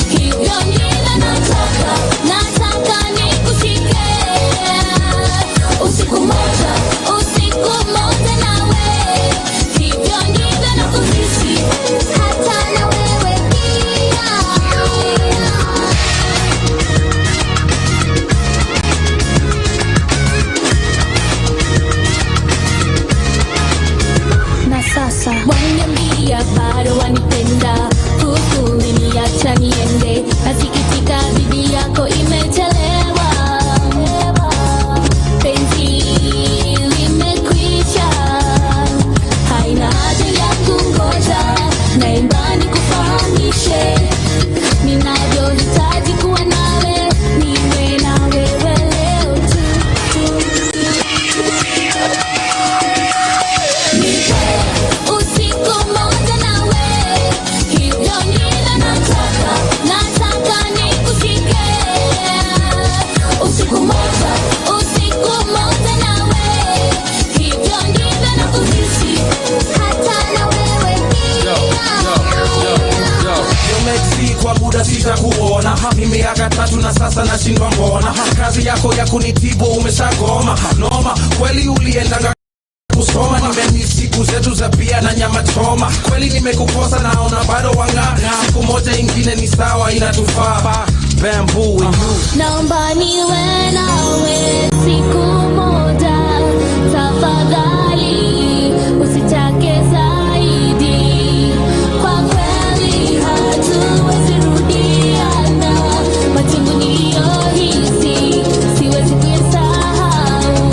hivyo ndivyo nataka mara tatu na sasa nashindwa mbona. Kazi yako ya kunitibu umeshagoma. Noma, kweli uliendanga kusoma, nimeni siku zetu za pia na nyama choma. Kweli nimekukosa naona bado wang'ana. Siku moja ingine ni sawa inatufaa. Bamboo and you. Naomba niwe nawe siku moja, tafadhali usitake zaidi. Kwa kweli hatuwezi rudiana, machungu niliyohisi siwezi kuyasahau.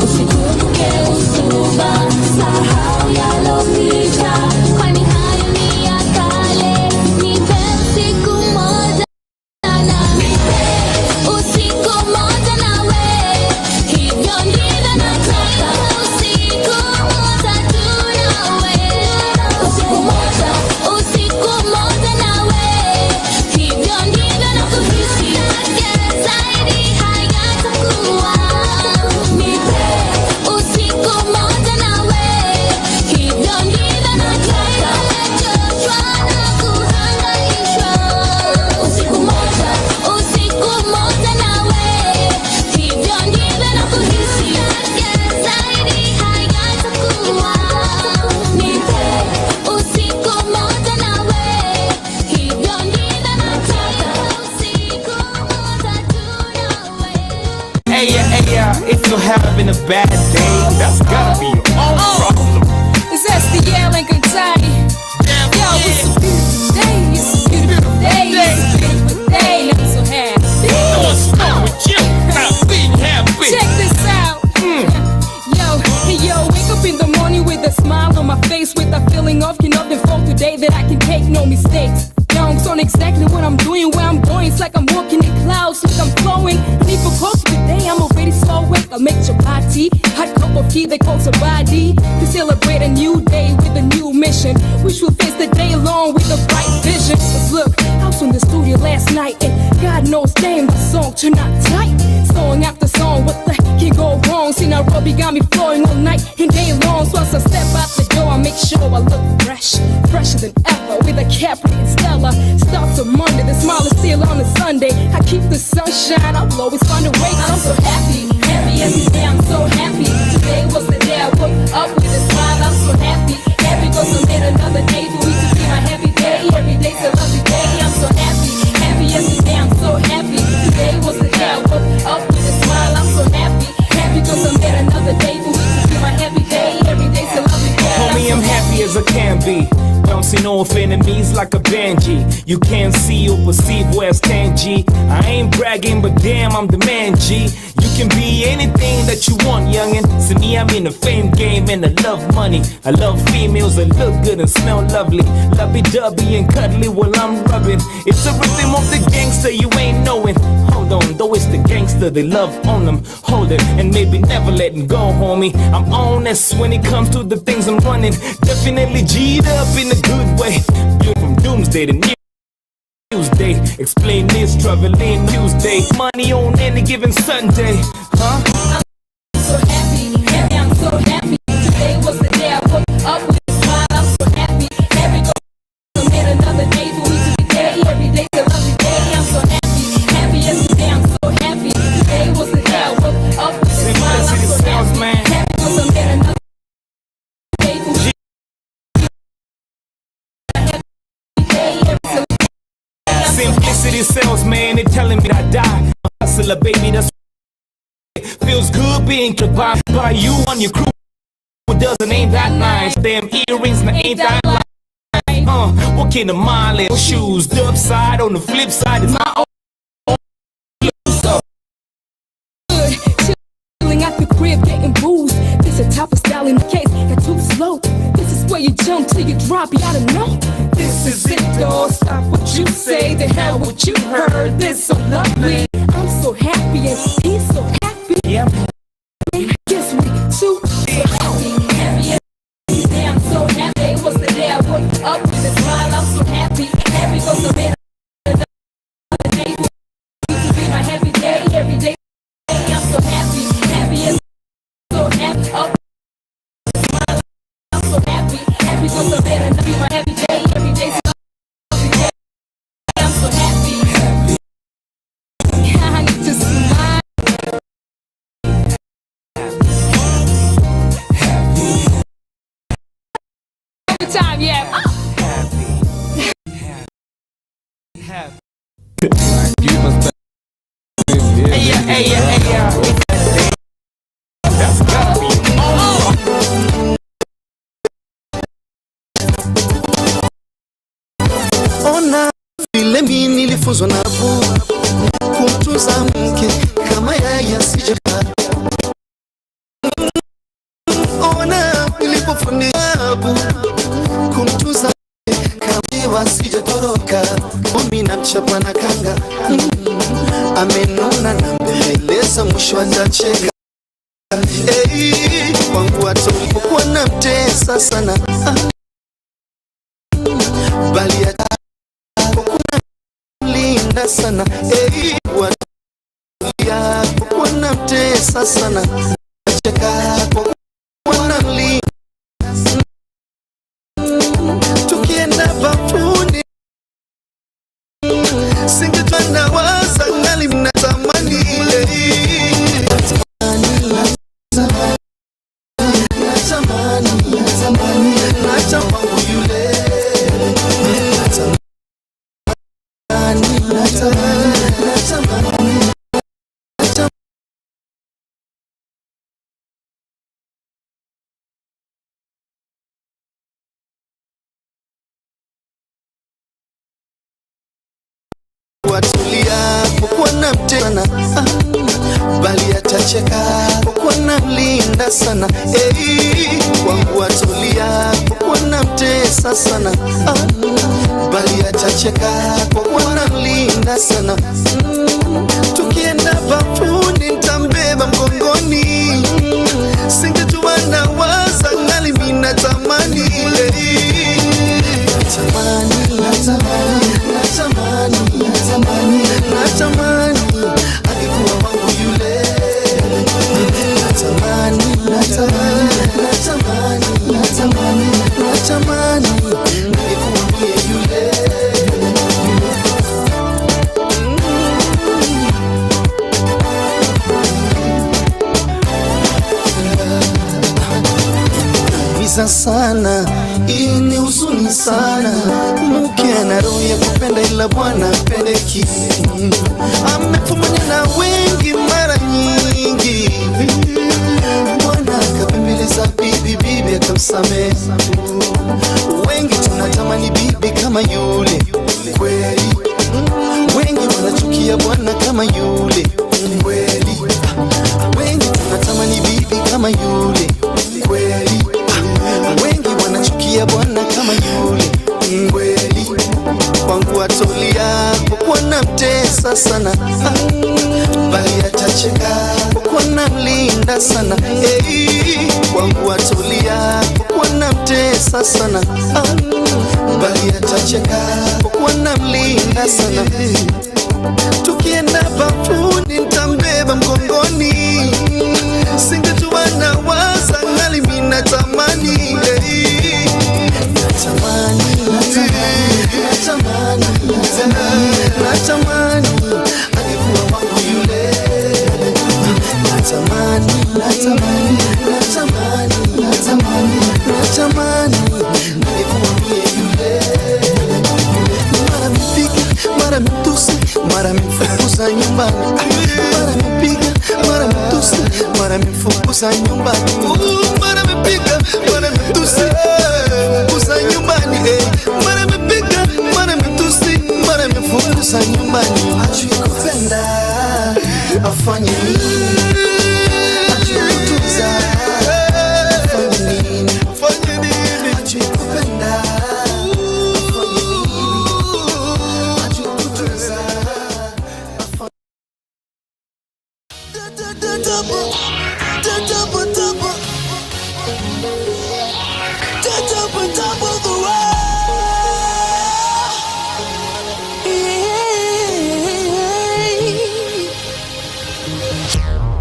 Usikumbuke usuba, sahau yalopita, kwani hayo ni ya kale. Nipe siku moja usiku moja nawe, hivyo ndivyo nataka. Usiku moja tu nawe, usiku moja nawe, hivyo ndivyo nakuhisi. Zaidi hayatakuwa. Nipe usiku moja nawe, hivyo ndivyo nataka. Choshwa na kuhangaishwa. Usiku moja nawe, hivyo ndivyo nakuhisi. Zaidi hayatakuwa. Nipe usiku moja nawe, hivyo ndivyo nataka. Usiku moja tu nawe. Hey yeah, if you're having a bad day, that's gotta be your own problem. It's SDL and Kentucky. Yo, it's a beautiful day. It's a beautiful day. It's a beautiful day. I'm so happy. What's wrong with you? Now be happy. Check this out. Yo, wake up in the morning with a smile on my face, with a feeling of nothing for today, that I can take no mistakes. Young's on exactly what I'm doing, where I'm going. It's like I'm walking in clouds, like I'm flowing. Need for coffee today, I'm already so awake. I'll make chapati, hot cup of tea they call sabadi, to celebrate a new day with a new mission, which will face the day along with a bright vision. 'Cause look, I was in the studio last night, and God knows damn the song turned out tight. Song after song, what the heck can go wrong? See, Nairobi got me flowing all night and day long. So as I step out the door, I make sure I look fresh, fresher than ever, with a Capri and Stella. Starts on Monday, the smile is still on a Sunday. I keep the sunshine, I will always find a way. I'm so happy, happy every day. I'm so happy. Today was the day I woke up with a smile. I'm so happy, happy 'cause I made another day for me to be my happy day. Every day's a lovely day. I'm so happy, happy every day. I'm so happy. Today was the day I woke up with a smile. I'm so happy, happy 'cause I made another day for me to be my happy day. Every day's a lovely day. Homie, I'm happy as I can be. Bouncing off enemies like a Benji. You can't see or perceive where I stand, G. I ain't bragging, but damn, I'm the man, G. You can be anything that you want, youngin'. See me, I'm in the fame game and I love money. I love females that look good and smell lovely, lovey-dovey and cuddly while I'm rubbing. It's the rhythm of the gangster you ain't knowing. Hold on, though it's the gangster, they love on them. Hold it and maybe never letting go, homie. I'm honest when it comes to the things I'm running. Definitely G'd up in a good way. View from doomsday to Tuesday. Explain this, traveling Tuesday. Money on any given Sunday, huh? I'm so happy, happy, I'm so happy. Today was the day I woke up with a smile. I'm so happy, happy 'cause I made another day for me to be day. Every day's a lovely day. I'm so happy, happy every day. I'm so happy. Today was the day I woke up with a smile. I'm so happy, happy 'cause I made another day for me to be Simplicity sells, man, they telling me that I die. Hustler, baby, that's feels good being combined by you on your crew. It doesn't ain't that nice. Damn earrings, now ain't that life. What kind of mileage? Shoes, the upside on the flip side is my own. chilling at the crib, getting booze. This a type of style in the case, got too slow. This is where you jump till you drop, you gotta know. This is it, don't stop what you say. The hell what you heard, this so lovely. I'm so happy and he's so happy. Yeah. Guess we too so happy, happy. Day I'm so happy. It was the day I woke up with a smile. I'm so happy, happy 'cause I made another day to be my happy day. Every day I'm so happy, happy and so happy. Up with a smile. I'm so happy, happy 'cause I made another be my happy day. Every day's a lovely day. I'm so happy. Good time, yeah. Ona vile mimi nilifunzwa na Abu kumtunza mke kama yeye asijapata. Ona nilipofundishwa Abu kumtunza mke kama yeye asijatoroka. Mimi namchapa na kanga amenuna na mbeleza mwisho atacheka. Kwangu watu walipokuwa namtesa sana bali atakuwa linda sana. Watu walipokuwa namtesa sana cheka kwa namlinda. Tukienda bafuni singetana waza ngali mnatamani watulia kwa namtena bali atacheka kwa namlinda sana. Kwangu watulia kwa namtesa sana bali atacheka kwa namlinda sana. Tukienda bafuni nitambeba mgongoni singejua na waza ngali mimi natamani natamani akikuwa wangu yule. Natamani akikuwa mie yule. Miza sana, hii ni huzuni sana. Mke ana roho ya kupenda ila bwana pendeki. Amefumania na wengi mara nyingi. Bwana akapembeleza bibi akamsamehe. Wengi tunatamani bibi kama yule kweli. Wengi wanachukia bwana kama yule kweli. Wengi tunatamani bibi kama yule kweli. Wengi wanachukia bwana kama yule kweli. Kwangu atulia kwa namtesa sana bali atacheka kwa namlinda sana. Kwangu atulia kwa namtesa sana bali atacheka kwa namlinda sana. Tukienda bafuni nitambeba mgongoni singejua na waza ngali mimi natamani akikuwa wangu yule. Natamani akikuwa mie yule. Mara mpiga, mara mtusi, mara mfukuza nyumbani. Mara mpiga, mara mtusi, mara mfukuza nyumbani. Mara mpiga, mara mtusi, mfukuza nyumbani. Mara mpiga, mara mtusi, mara mfukuza nyumbani. Ajui kupenda afanye nini? Ajui kutunza afanye nini? Ajui kupenda afanye nini? Ajui kutunza double the world.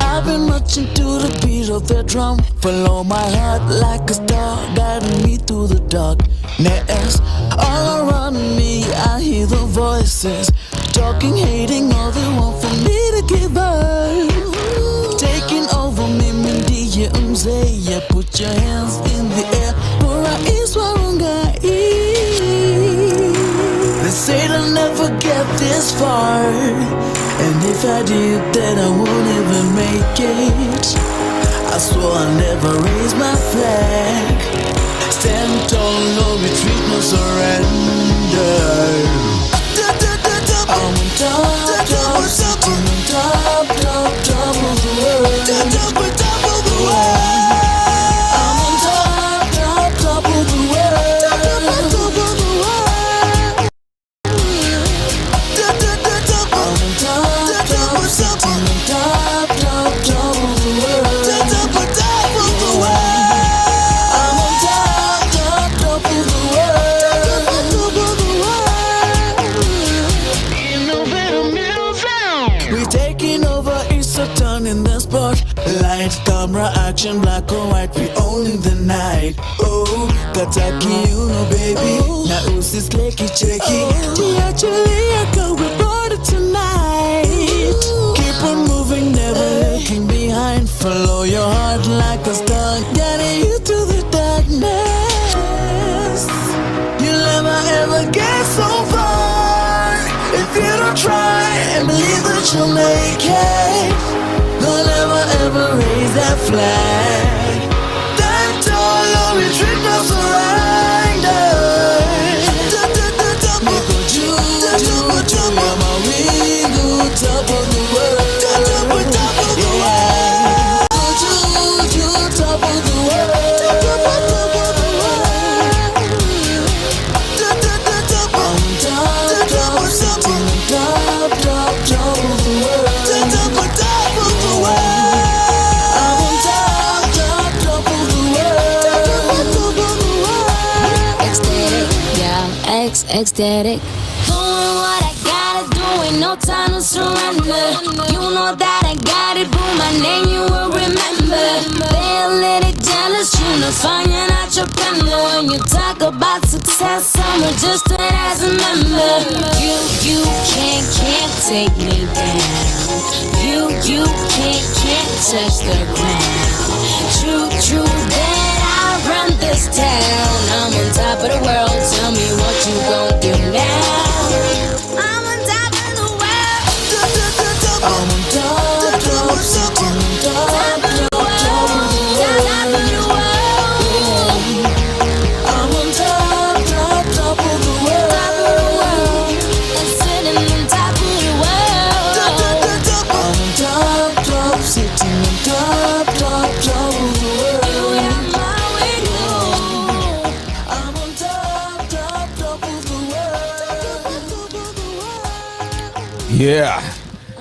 I've been marching to the beat of the drum. Follow my heart like a star, guiding me through the darkness. All around me I hear the voices talking, hating, all they want for me to give up. Taking over me, Mindy, yeah, put your hands in the air. For I is warunga. this far, and if I did, then I won't even make it. I swore I'll never raise my flag. Stand tall, no retreat, no surrender. I'm on top, sitting on top of the world. Top of the world. I'm on top of the world. Top of the world. I'm on top, sitting on top of the world. Top of the world. I'm on top of the world. We're taking over, it's a turn in the spot. Light, camera, action, black or white, we owning the night. Oh, Kataki, you know, baby. Now who's this clicky checky? We actually echo, we brought it tonight. Keep on moving, never looking behind. Follow your heart like a star, guiding you to the darkness. You'll never ever get so far if you don't try and believe that you'll make it. Don't ever ever raise that flag. That tall, no retreat, no surrender. Nico, you're my wing, top of the world. Top of the world. Top of the world. I'm top, sitting on top of the world. Top of the world. I'm on top of the world. Ecstatic, yeah, ecstatic. Doing what I gotta do, ain't no time to surrender. You know that I got it, boo, my name you will remember. They're a little jealous, you know, finding out your pender. When you talk about success, I'm registered as a member. You can't take me down. You can't touch the ground. True that I run this town. I'm on top of the world, tell me what you gon' do now. I'm on top of the world. I'm on top, sitting on top of the world. I'm on top of the world. And sitting on top of the world. I'm on top, sitting on top of the world. You got my window. I'm on top of the world. Yeah.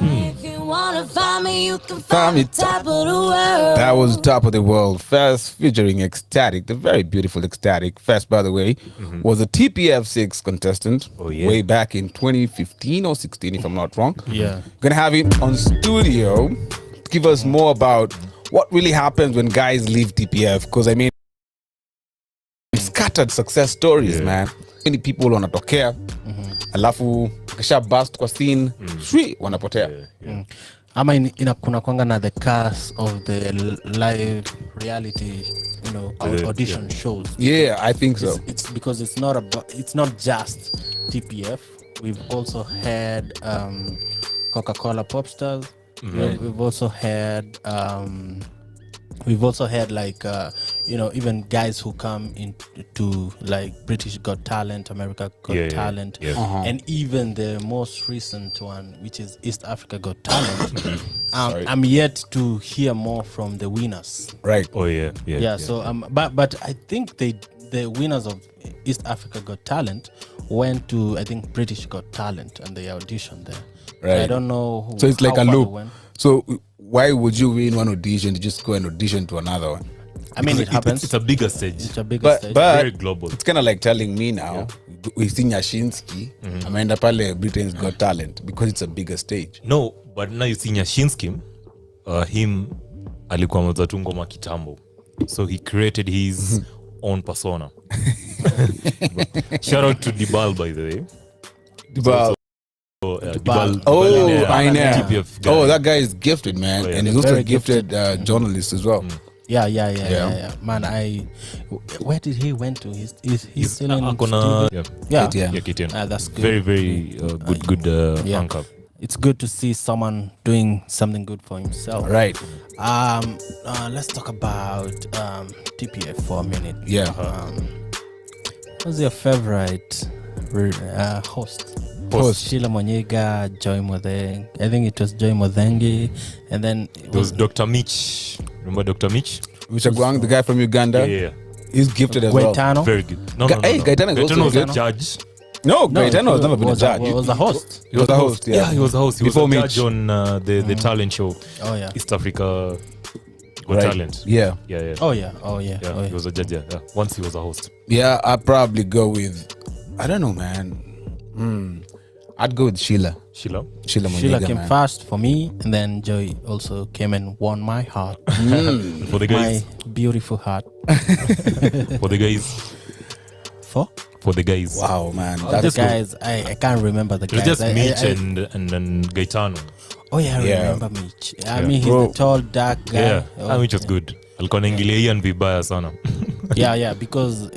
If you wanna find me, you can find me top of the world. That was Top of the World Fest featuring Ecstatic, the very beautiful Ecstatic. Fest, by the way, was a TPF6 contestant way back in 2015 or 16, if I'm not wrong. Yeah. Gonna have him on studio to give us more about what really happens when guys leave TPF. Because, I mean, scattered success stories, man. Many people wanatokea, alafu kisha bust kwa scene, shwi, wanapotea. Ama kuna kwanga na the cast of the live reality, you know, audition shows. Yeah, I think so. It's because it's not just TPF. We've also had Coca-Cola Popstars. We've also had like you know, even guys who come into like British Got Talent, America Got Talent, and even the most recent one, which is East Africa Got Talent. I'm yet to hear more from the winners. Right. Oh yeah. So but I think the winners of East Africa Got Talent went to, I think, British Got Talent and they auditioned there. Right. I don't know. So it's like a how far loop. they went. So why would you win one audition to just go and audition to another one? I mean, it happens. It's a bigger stage. It's a bigger stage. But very global. It's kind of like telling me now, we see Nyashinsky, ameenda pale Britain's Got Talent because it's a bigger stage. No, but now you see Nyashinsky, him alikuwa mwanza tu ngoma kitambo. So he created his own persona. Shout out to Dibal, by the way. Dibal. Dibal. Oh, I know. TPF guy. Oh, that guy is gifted, man. And he's also a gifted journalist as well. Yeah. Man, where did he went to? He's still in Akona, yeah. KTN. That's good. Very good anchor. It's good to see someone doing something good for himself. Right. Let's talk about TPF for a minute. Yeah. Who's your favorite host? Sheila Monyega, Joy Modeng. I think it was Joy Modhengi, and then it was Dr. Mitch. Remember Dr. Mitch? Uchagwang, the guy from Uganda. Yeah. He's gifted as Gaetano. Very good. No. Gaetano was a judge. No, Gaetano has never been a judge. He was a host. He was a host, yeah. Yeah, he was a host. He Before was a Mitch. judge on the talent show. Oh yeah. East Africa Got Right. Talent. Yeah. Oh yeah. He was a judge. Yeah. Once he was a host. Yeah, I'd probably go with, I don't know, man. I'd go with Sheila. Sheila Sheila Monyega, came man. first for me, and then Joy also came and won my heart. For the guys. My beautiful heart. For the guys. For the guys. Wow, man. The That's guys, I can't remember the It was guys. just Mitch and then Gaetano. Oh yeah, I Yeah. remember Mitch. I mean, he's the tall, dark guy. Yeah, Oh, Mitch was good. Alikuwa naingilia Ian vibaya sana. yeah, because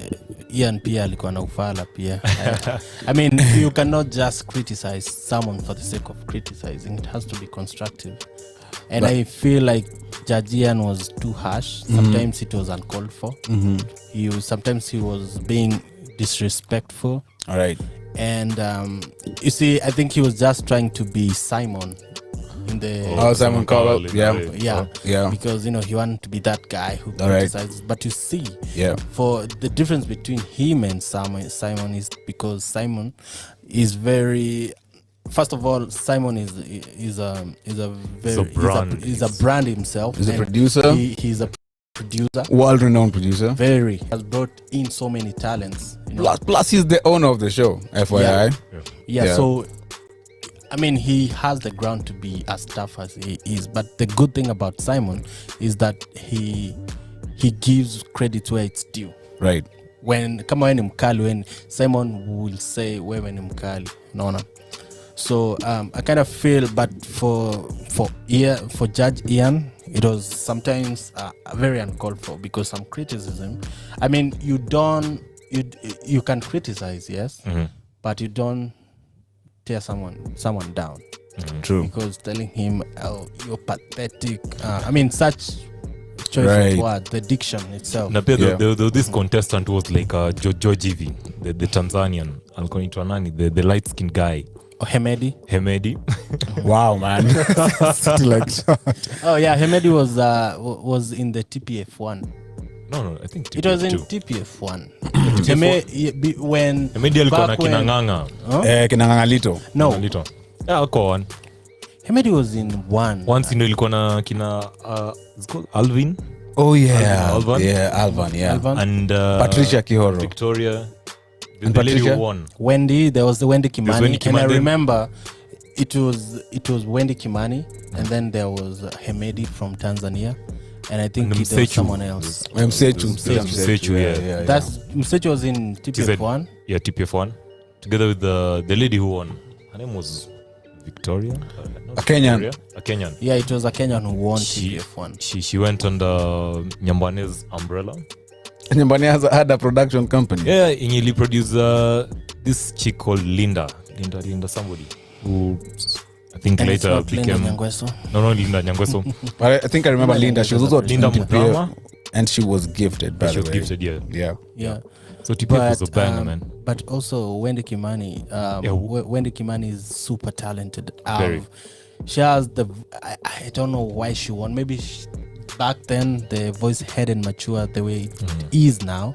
Ian pia alikuwa na ufala pia. I mean, you cannot just criticize someone for the sake of criticizing. It has to be constructive. And I feel like Judge Ian was too harsh. Sometimes it was uncalled for. Sometimes he was being disrespectful. all right. And you see, I think he was just trying to be Simon in the Simon Cowell. Yeah. because he wanted to be that guy who All right. criticizes. But you see, Yeah. for the difference between him and Simon is because Simon is very. First of all, Simon is a brand. He's a brand himself. He's a and producer. He's a producer. World-renowned producer. Very has brought in so many talents. Plus, he's the owner of the show, FYI. Yeah, so I mean, he has the ground to be as tough as he is. But the good thing about Simon is that he gives credit where it's due. Right. When Simon will say wewe ni mkali, unaona. So I kind of feel, but for Judge Ian, it was sometimes very uncalled for, because some criticism. I mean, you can criticize, yes, but you don't tear someone down. True. Because telling him, "Oh, you're pathetic." I mean, such choice Right. of words, the diction itself. Na pia this contestant was like George Evie, the Tanzanian. Alikuwa anaitwa nani? The light skinned guy. Hemedi. Wow, man. Still like Oh yeah, Hemedi was in the TPF1. No, I think It was in TPF2. TPF1. When Hemedi alikuwa na back when- kinanganga. Kinangangalito. No, Lito. Yeah, alikuwa one. Hemedi was in one. Once ilikuwa na kina it's called Alvin Oh, yeah. Alvan. Yeah, Alvan, yeah. Alvan. and Patricia Kihoro. Victoria. And The lady Patricia? who won. Wendy, there was the Wendy Kimani, Wendy and I Kimani. remember it was Wendy Kimani, and then there was Hemedi from Tanzania, and I think And there was Msechu. someone else. Msechu, yeah. That's Msechu was in TPF1. Yeah, TPF1. Together with the lady who won. Her name was Victoria. Not A Kenyan. Victoria, a Kenyan. Yeah, it was a Kenyan who won She- TPF1. She went under Nyambane's umbrella. Nyambani had a production company. Yeah, Inyili produced this chick called Linda somebody who I think And it's later not Linda became Nyangweso. no Linda Nyangweso. But I think I remember Linda. She was also Linda TPF, Muthama. and she was gifted, by She the was way. gifted, yeah. Yeah. So TPF was a banger, man. But also Wendy Kimani. Wendy Kimani is super talented. Very. She has I don't know why she won. Maybe back then the voice hadn't matured the way it is now.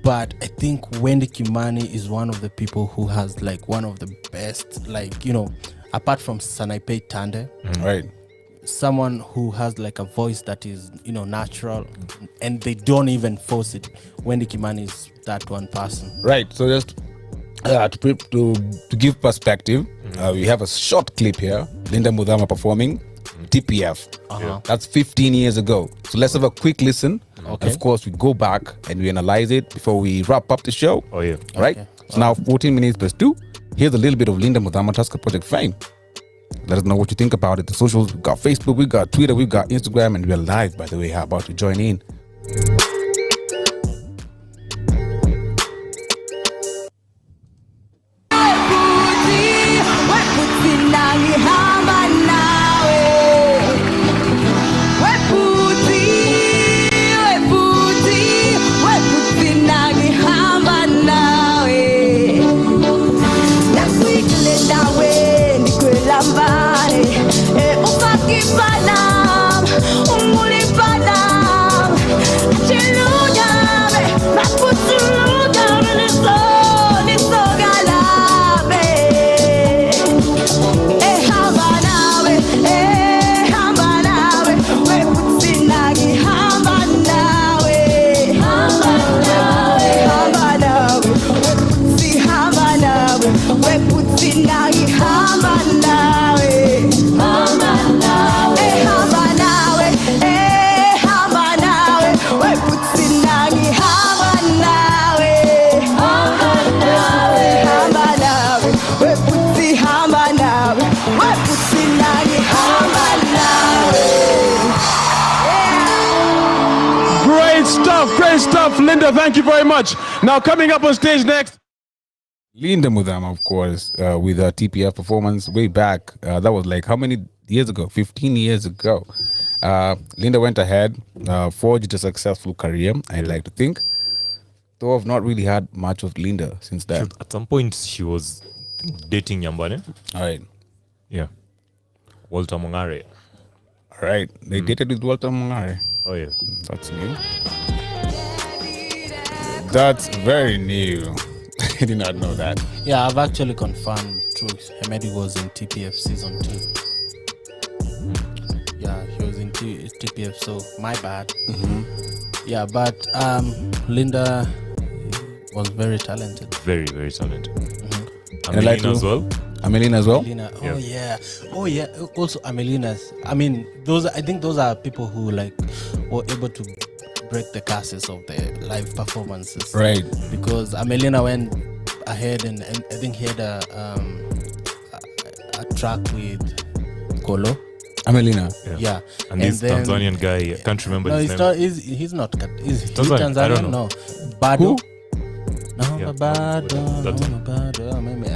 But I think Wendy Kimani is one of the people who has like one of the best, like, apart from Sanaipei Tande, Right. someone who has like a voice that is natural, and they don't even force it. Wendy Kimani is that one person. Right. So just to give perspective, we have a short clip here. Linda Muthama performing TPF. That's 15 years ago. So let's have a quick listen. Okay. And of course, we go back and we analyze it before we wrap up the show. Oh yeah. Right? Okay. So now 14 minutes plus 2. Here's a little bit of Linda Muthama Tusker Project fame. Let us know what you think about it. The socials, we've got Facebook, we've got Twitter, we've got Instagram, and we're live, by the way. How about you join in? Great stuff, Linda. Thank you very much. Now coming up on stage next, Linda Mudhama, of course, with her TPF performance way back. That was like how many years ago? 15 years ago. Linda went ahead, forged a successful career, I like to think. Though I've not really had much of Linda since then. At some point, she was dating Nyambane. All right. Yeah. Walter Mongare. All right. They dated with Walter Mongare. Oh, yeah. That's new. That's very new. I did not know that. Yeah, I've actually confirmed truth. Hemedi was in TPF season 2. Yeah, he was in TPF, so my bad. Yeah, but Linda was very talented. Very, very talented. Amelina as well. Amelina as well? Amelina, oh yeah. Also Amelina's. I mean, I think those are people who like were able to break the curses of the live performances. Right. Because Amelina went ahead and I think he had a track with Kolo. Amelina. Yeah. And this then, Tanzanian guy, I can't remember his name. No, he's not. Is he Tanzanian? I don't know. No. Bado. Who? No, Bado.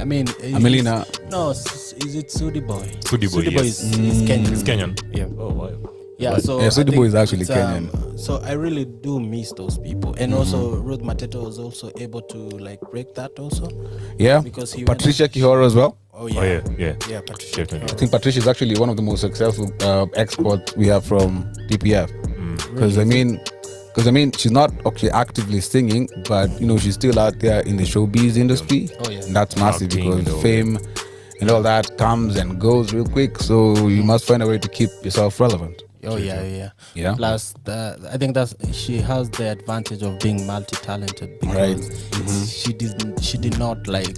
I mean, Amelina. No, is it Sudi Boy? Sudi Boy, yes. is Kenyan. He's Kenyan. Yeah. Oh, wow. Yeah, so Sudi Boy is actually Kenyan. So I really do miss those people, and also Ruth Mateta was also able to like break that also. Yeah, because he Patricia Kihoro as well. Oh yeah, yeah. Patricia. I think Patricia is actually one of the most successful exports we have from DPF. Because I mean, she's not actually actively singing, but you know she's still out there in the showbiz industry. Oh yeah, and that's massive because fame and all that comes and goes real quick. So you must find a way to keep yourself relevant. Oh yeah. Plus, I think she has the advantage of being multi-talented because she did not like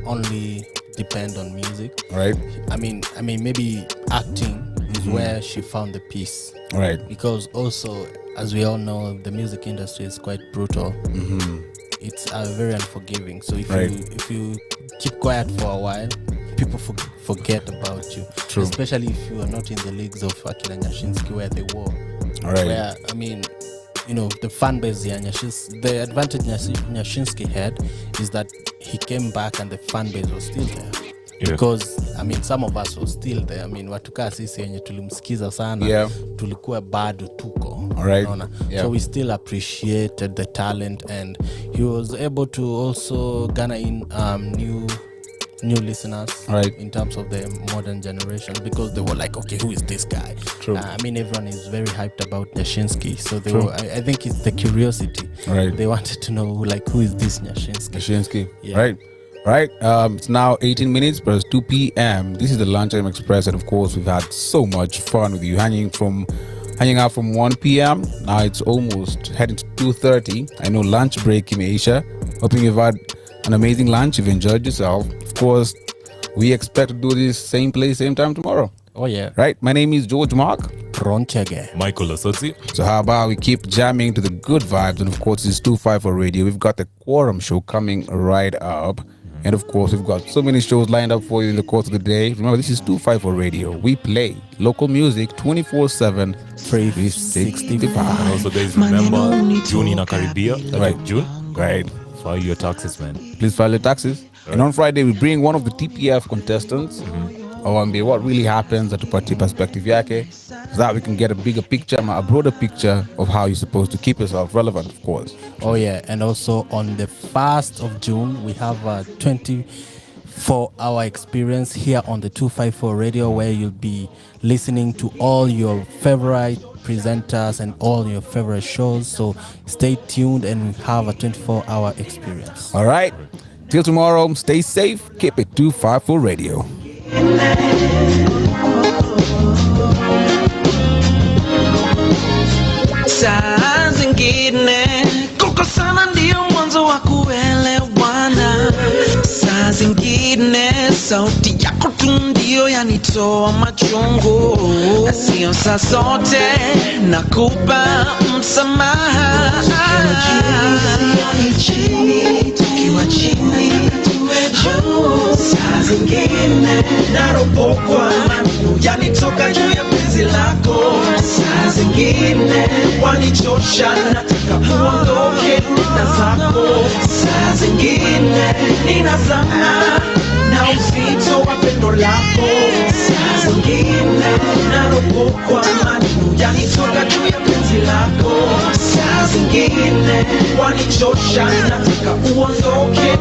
only depend on music. Right. I mean, maybe acting is where she found the peace. Right. Because also, as we all know, the music industry is quite brutal. It's very unforgiving. So if you keep quiet for a while, people forget about you. True. Especially if you are not in the leagues of Akila Nyashinsky where they were. All right. Where, I mean, you know, the fan base, the advantage Nyashinsky had is that he came back and the fan base was still there. Yeah. Because, I mean, some of us were still there. I mean, watukaa sisi yenye tulimsikiza sana, tulikuwa bado tuko. All right. So we still appreciated the talent, and he was able to also garner in new listeners, right, in terms of the modern generation, because they were like, okay, who is this guy? True. I mean, everyone is very hyped about Nyashinsky, so they were, I think it's the curiosity. Right. They wanted to know, like, who is this Nyashinsky? Yeah. Right. It's now 18 minutes past 2 p.m. This is the Lunchtime Express, and of course, we've had so much fun with you, hanging out from 1 p.m. Now it's almost heading to 2:30. I know lunch break imeisha. Hoping you've had an amazing lunch. You've enjoyed yourself. Of course, we expect to do this same place, same time tomorrow. Oh yeah. Right. My name is George Mark. Ronchege. Michael Asotsi. So how about we keep jamming to the good vibes? And of course, it's 254 Radio. We've got the Quorum Show coming right up. And of course, we've got so many shows lined up for you in the course of the day. Remember, this is 254 Radio. We play local music 24/7, 365. And also, guys, remember, June in Caribbean. Right. June. Right. File your taxes, man. Please file your taxes. Right. And on Friday, we bring one of the TPF contestants. What really happens at Tupati Perspective Yake, so that we can get a bigger picture, a broader picture of how you're supposed to keep yourself relevant, of course. Oh yeah, and also on the 1st of June, we have a 24-hour experience here on the 254 Radio, where you'll be listening to all your favorite presenters and all your favorite shows. So stay tuned and have a 24-hour experience. All right. Till tomorrow, stay safe. Keep it 254 Radio. Saa zingine kukosana ndio mwanzo wa kuelewana. Saa zingine sauti yako tu ndio yanitoa machungu. Sio saa zote nakupa msamaha. Tukiwa chini saa zingine naropokwa yanitoka juu ya penzi lako. Saa zingine wanichosha nataka uondoke na zako. Saa zingine ninazama na uzito wa pendo lako. Saa zingine naropokwa yanitoka juu ya penzi lako. Saa zingine wanichosha nataka uondoke.